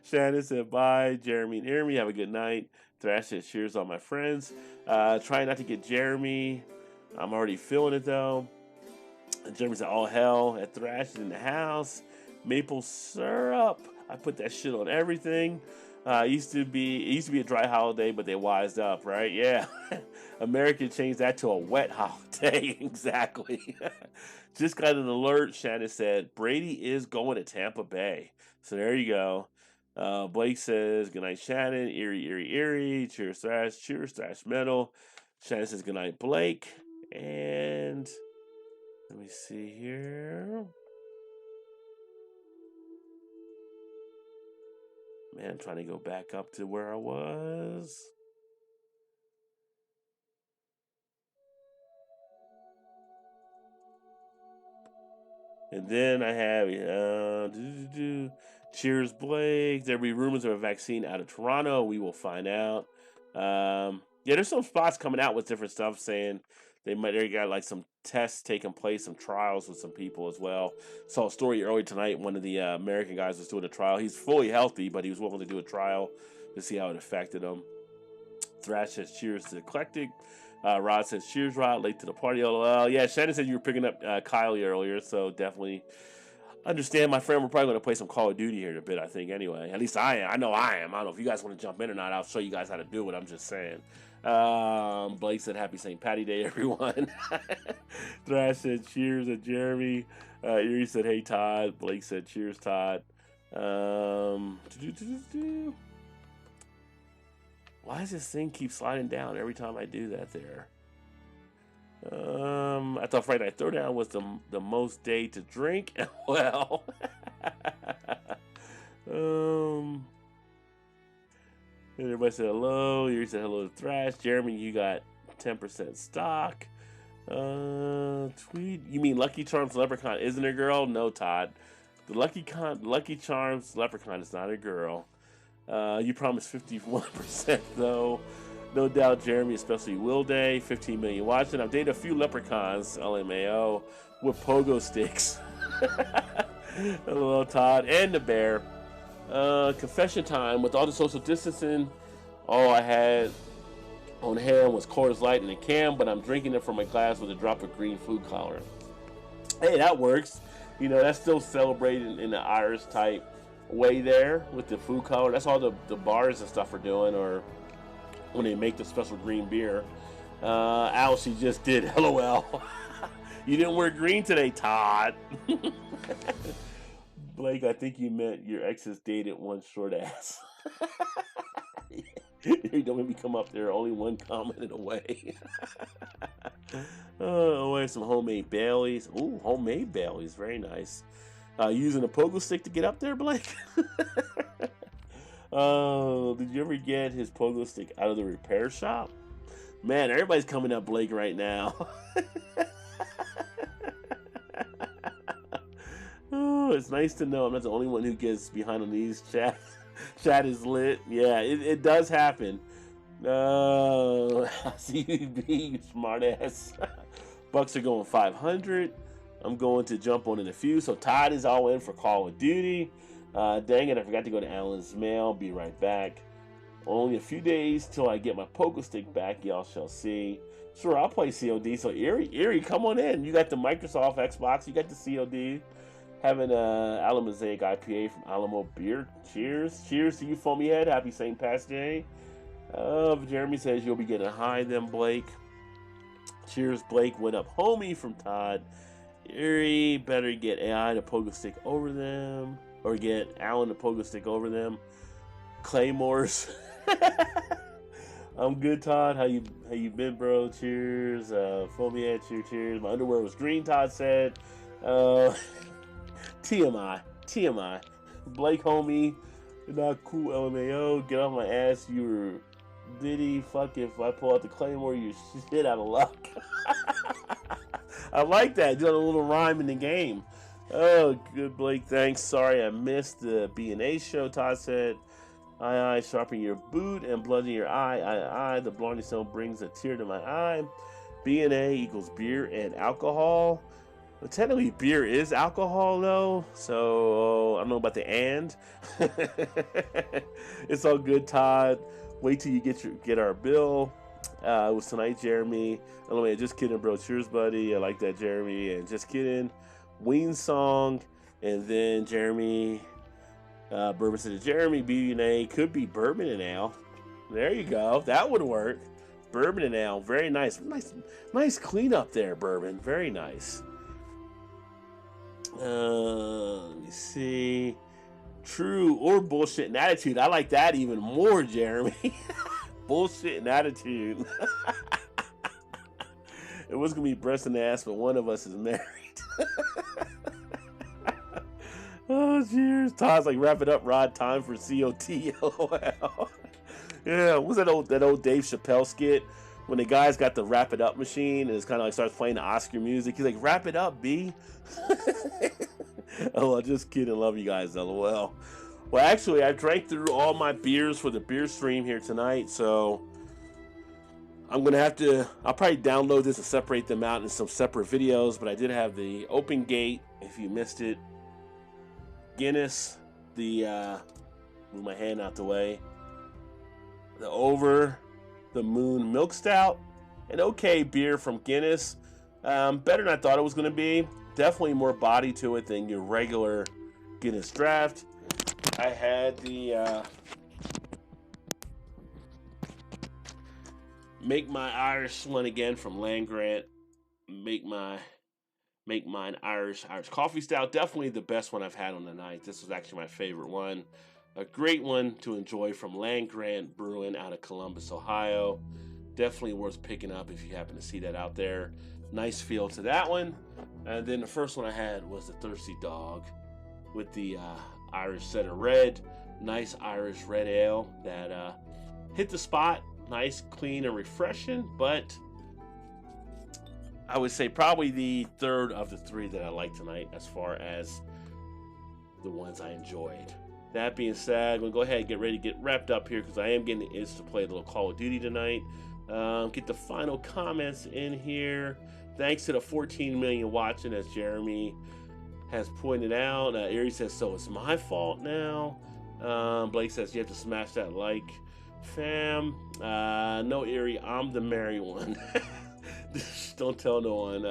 Shannon said bye. Jeremy and Erie, have a good night. Thrash said, cheers, all my friends. Try not to get Jeremy. I'm already feeling it, though. And Jeremy said, all hell at Thrash in the house. Maple syrup. I put that shit on everything. It used to be a dry holiday, but they wised up, right? Yeah. America changed that to a wet holiday. Exactly. Just got an alert. Shannon said, Brady is going to Tampa Bay. So there you go. Blake says, good night, Shannon. Erie. Cheers, Thrash. Cheers, Thrash Metal. Shannon says, good night, Blake. And let me see here. Man, I'm trying to go back up to where I was. And then I have cheers, Blake. There'll be rumors of a vaccine out of Toronto. We will find out. Yeah, there's some spots coming out with different stuff saying they got like some tests taking place, some trials with some people as well. Saw a story earlier tonight. One of the American guys was doing a trial. He's fully healthy, but he was willing to do a trial to see how it affected him. Thrash says cheers to Eclectic. Rod says cheers, Rod. Late to the party, lol. Yeah, Shannon said you were picking up Kylie earlier, so definitely understand, my friend. We're probably going to play some Call of Duty here in a bit, I think, anyway. At least I am. I know I am. I don't know if you guys want to jump in or not. I'll show you guys how to do it. I'm just saying. Blake said happy St. Patty Day, everyone. Thrash said cheers at Jeremy. Erie said hey, Todd. Blake said cheers, Todd. Why does this thing keep sliding down every time I do that there? I thought Friday Night Throwdown was the most day to drink. Well, um, everybody said hello. You said hello to Thrash. Jeremy, you got 10% stock. Tweet. You mean Lucky Charms Leprechaun isn't a girl? No, Todd. The Lucky Charms Leprechaun is not a girl. You promised 51% though. No doubt, Jeremy, especially Will Day, 15 million watching. I've dated a few leprechauns, LMAO, with pogo sticks. Hello, Todd, and the bear. Confession time. With all the social distancing, all I had on hand was Coors Light in a can, but I'm drinking it from my glass with a drop of green food coloring. Hey, that works. You know, that's still celebrated in the Irish type way there with the food color. That's all the bars and stuff are doing, or when they make the special green beer. Al, she just did. LOL. You didn't wear green today, Todd. Blake, I think you meant your exes dated one short ass. You don't make me come up there. Only one commented away. Oh, some homemade Baileys. Ooh, homemade Baileys. Very nice. Using a pogo stick to get up there, Blake? Did you ever get his pogo stick out of the repair shop? Man, everybody's coming up Blake right now. Oh, it's nice to know I'm not the only one who gets behind on these chat. Chat is lit. Yeah, it does happen. CB, you smart ass. Bucks are going 500. I'm going to jump on in a few. So Todd is all in for Call of Duty. Dang it, I forgot to go to Alan's mail. Be right back. Only a few days till I get my pogo stick back. Y'all shall see. Sure, I'll play COD. So Erie, come on in. You got the Microsoft Xbox. You got the COD. Having Alamo Mosaic IPA from Alamo Beer. Cheers. Cheers to you, foamy head. Happy St. Pat's Day. Jeremy says you'll be getting high then, Blake. Cheers, Blake. Went up homie from Todd. Erie, better get AI to pogo stick over them. Or get Alan to pogo stick over them. Claymores. I'm good, Todd. How you been, bro? Cheers. Foamy head, cheers. My underwear was green, Todd said. TMI. Blake, homie, you're not cool, LMAO. Get off my ass. You were Diddy. Fuck, if I pull out the Claymore, you're shit out of luck. I like that. Doing a little rhyme in the game. Oh, good, Blake. Thanks. Sorry I missed the B&A show, Todd said. Aye, sharpen your boot and blood in your eye. Aye. The Blarney Stone brings a tear to my eye. B&A equals beer and alcohol. Well, technically, beer is alcohol, though, so I don't know about the and. It's all good, Todd. Wait till you get our bill. It was tonight, Jeremy. Oh, man, just kidding, bro. Cheers, buddy. I like that, Jeremy. And just kidding. Ween song. And then Jeremy, Bourbon said, Jeremy, B&A could be bourbon and ale. There you go. That would work. Bourbon and ale. Very nice. Nice cleanup there, Bourbon. Very nice. Let me see. True or bullshit and attitude. I like that even more, Jeremy. Bullshit and attitude. It was gonna be breast and ass, but one of us is married. Oh, cheers. Todd's like, wrap it up, Rod. Time for COT. LOL. Yeah, what was that old Dave Chappelle skit when the guy's got the wrap it up machine and it's kind of like starts playing the Oscar music? He's like, wrap it up, B. Oh, just kidding. Love you guys, LOL. Well, actually, I drank through all my beers for the beer stream here tonight, so I'm going to have to, I'll probably download this and separate them out in some separate videos, but I did have the Open Gate, if you missed it, Guinness, the, move my hand out the way, the Over the Moon Milk Stout, an okay beer from Guinness, better than I thought it was going to be. Definitely more body to it than your regular Guinness Draft. I had the Make My Irish one again from Land Grant. Make mine Irish coffee stout. Definitely the best one I've had on the night. This was actually my favorite one. A great one to enjoy from Land Grant Brewing out of Columbus, Ohio. Definitely worth picking up if you happen to see that out there. Nice feel to that one. And then the first one I had was the Thirsty Dog with the Irish Setter Red. Nice Irish red ale that hit the spot. Nice, clean, and refreshing, but I would say probably the third of the three that I like tonight as far as the ones I enjoyed. That being said, I'm going to go ahead and get ready to get wrapped up here because I am getting the itch to play a little Call of Duty tonight. Get the final comments in here. Thanks to the 14 million watching, as Jeremy has pointed out. Erie says, so it's my fault now. Blake says, you have to smash that like. Fam, no, Erie, I'm the merry one. Don't tell no one.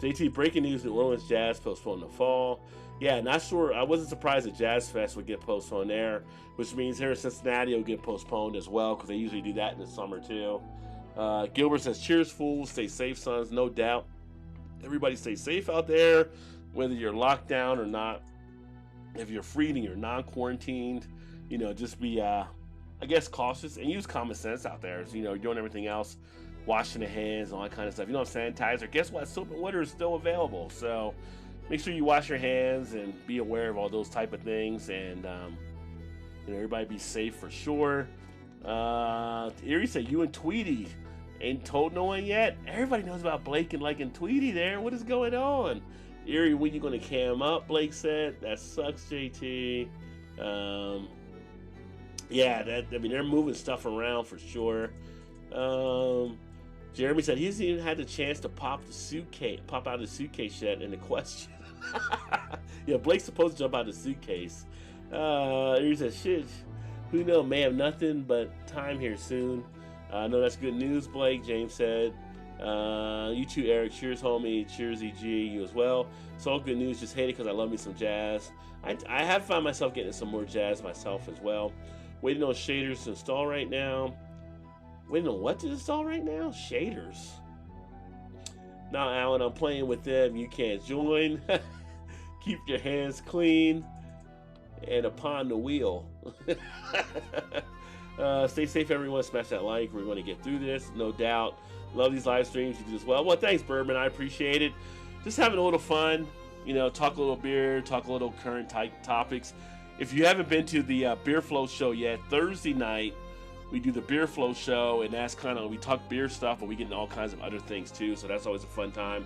JT, breaking news, New Orleans Jazz postponed the fall. Yeah, not sure. I wasn't surprised that Jazz Fest would get postponed there, which means here in Cincinnati will get postponed as well because they usually do that in the summer too. Gilbert says, cheers, fools. Stay safe, sons. No doubt. Everybody stay safe out there, whether you're locked down or not. If you're free and you're non-quarantined, just be, I guess, cautious and use common sense out there. So, you're doing everything else, washing the hands and all that kind of stuff. You don't have sanitizer. Guess what? Soap and water is still available. So make sure you wash your hands and be aware of all those type of things. And, everybody be safe for sure. Erie said, you and Tweety ain't told no one yet. Everybody knows about Blake and Tweety there. What is going on? Erie, when you going to cam up? Blake said. That sucks, JT. Yeah, they're moving stuff around for sure. Jeremy said he hasn't even had the chance to pop out the suitcase yet in the question. Yeah, Blake's supposed to jump out of the suitcase. He said, shit, who knows, may have nothing but time here soon. I know that's good news, Blake, James said. You too, Eric. Cheers, homie. Cheers, EG. You as well. It's all good news. Just hate it because I love me some jazz. I have found myself getting some more jazz myself as well. Waiting on shaders to install right now. Waiting on what to install right now? Shaders. Now, Alan, I'm playing with them. You can't join. Keep your hands clean and upon the wheel. Stay safe, everyone. Smash that like. We're going to get through this, no doubt. Love these live streams. You do as well. Well, thanks, Bourbon. I appreciate it. Just having a little fun. Talk a little beer, talk a little current type topics. If you haven't been to the Beer Flow show yet, Thursday night, we do the Beer Flow show, and that's we talk beer stuff, but we get into all kinds of other things too, so that's always a fun time.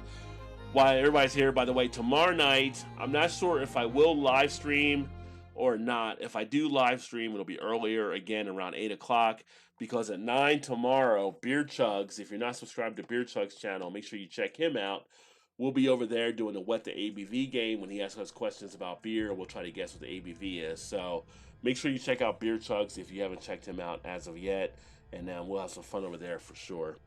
While everybody's here, by the way, tomorrow night, I'm not sure if I will live stream or not. If I do live stream, it'll be earlier, again, around 8 o'clock, because at 9 tomorrow, Beer Chugs, if you're not subscribed to Beer Chugs channel, make sure you check him out. We'll be over there doing the What the ABV game. When he asks us questions about beer, we'll try to guess what the ABV is. So make sure you check out Beer Chugs if you haven't checked him out as of yet. And we'll have some fun over there for sure.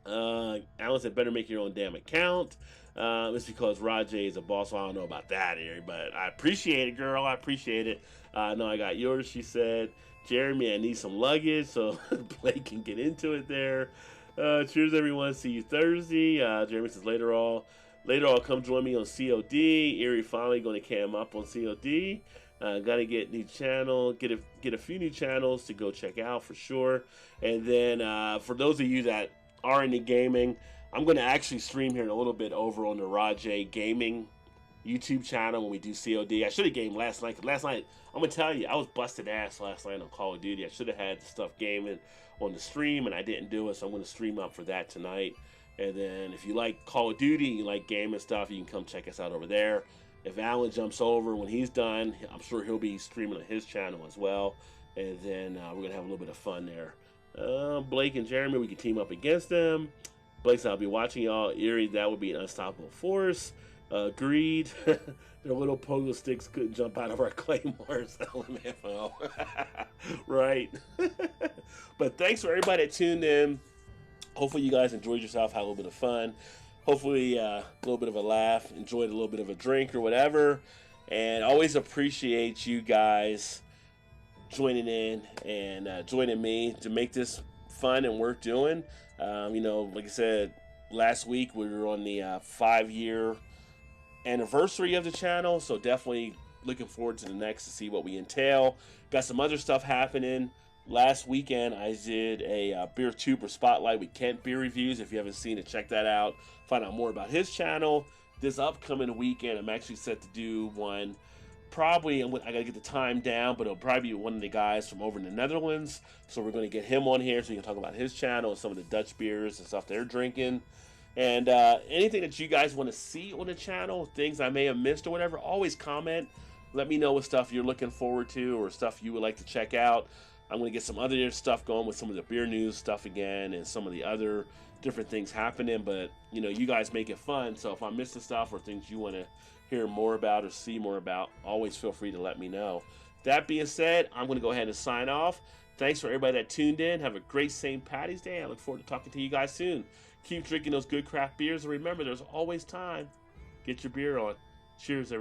Alan said, better make your own damn account. It's because Rajay is a boss. Well, I don't know about that, Eric, but I appreciate it, girl. I appreciate it. I know I got yours, she said. Jeremy, I need some luggage so Blake can get into it there. Cheers, everyone. See you Thursday. Jeremy says, later all, come join me on COD. Erie finally going to cam up on COD. Got to get new channel, get a few new channels to go check out for sure. And then for those of you that are into gaming, I'm going to actually stream here in a little bit over on the Rajay Gaming YouTube channel when we do COD. I should have gamed last night. Cause last night, I'm going to tell you, I was busted ass last night on Call of Duty. I should have had the stuff gaming on the stream, and I didn't do it, so I'm going to stream up for that tonight. And then if you like Call of Duty and you like gaming stuff, you can come check us out over there. If Alan jumps over when he's done, I'm sure he'll be streaming on his channel as well. And then we're going to have a little bit of fun there. Blake and Jeremy, we can team up against them. Blake said, I'll be watching y'all. Erie, that would be an unstoppable force. Agreed. Their little pogo sticks couldn't jump out of our claymores. LMFO. Right. But thanks for everybody that tuned in. Hopefully you guys enjoyed yourself, had a little bit of fun. Hopefully a little bit of a laugh, enjoyed a little bit of a drink or whatever. And always appreciate you guys joining in and joining me to make this fun and worth doing. Like I said, last week we were on the 5-year anniversary of the channel, so definitely looking forward to the next to see what we entail. Got some other stuff happening Last weekend, I did a beer tuber spotlight with Kent Beer Reviews. If you haven't seen it, check that out. Find out more about his channel. This upcoming weekend, I'm actually set to do one. Probably, I gotta get the time down, but it'll probably be one of the guys from over in the Netherlands. So we're gonna get him on here so we can talk about his channel and some of the Dutch beers and stuff they're drinking. And anything that you guys want to see on the channel, things I may have missed or whatever, always comment. Let me know what stuff you're looking forward to or stuff you would like to check out. I'm going to get some other stuff going with some of the beer news stuff again and some of the other different things happening. But, you guys make it fun. So if I miss the stuff or things you want to hear more about or see more about, always feel free to let me know. That being said, I'm going to go ahead and sign off. Thanks for everybody that tuned in. Have a great St. Patty's Day. I look forward to talking to you guys soon. Keep drinking those good craft beers. And remember, there's always time. Get your beer on. Cheers, everybody.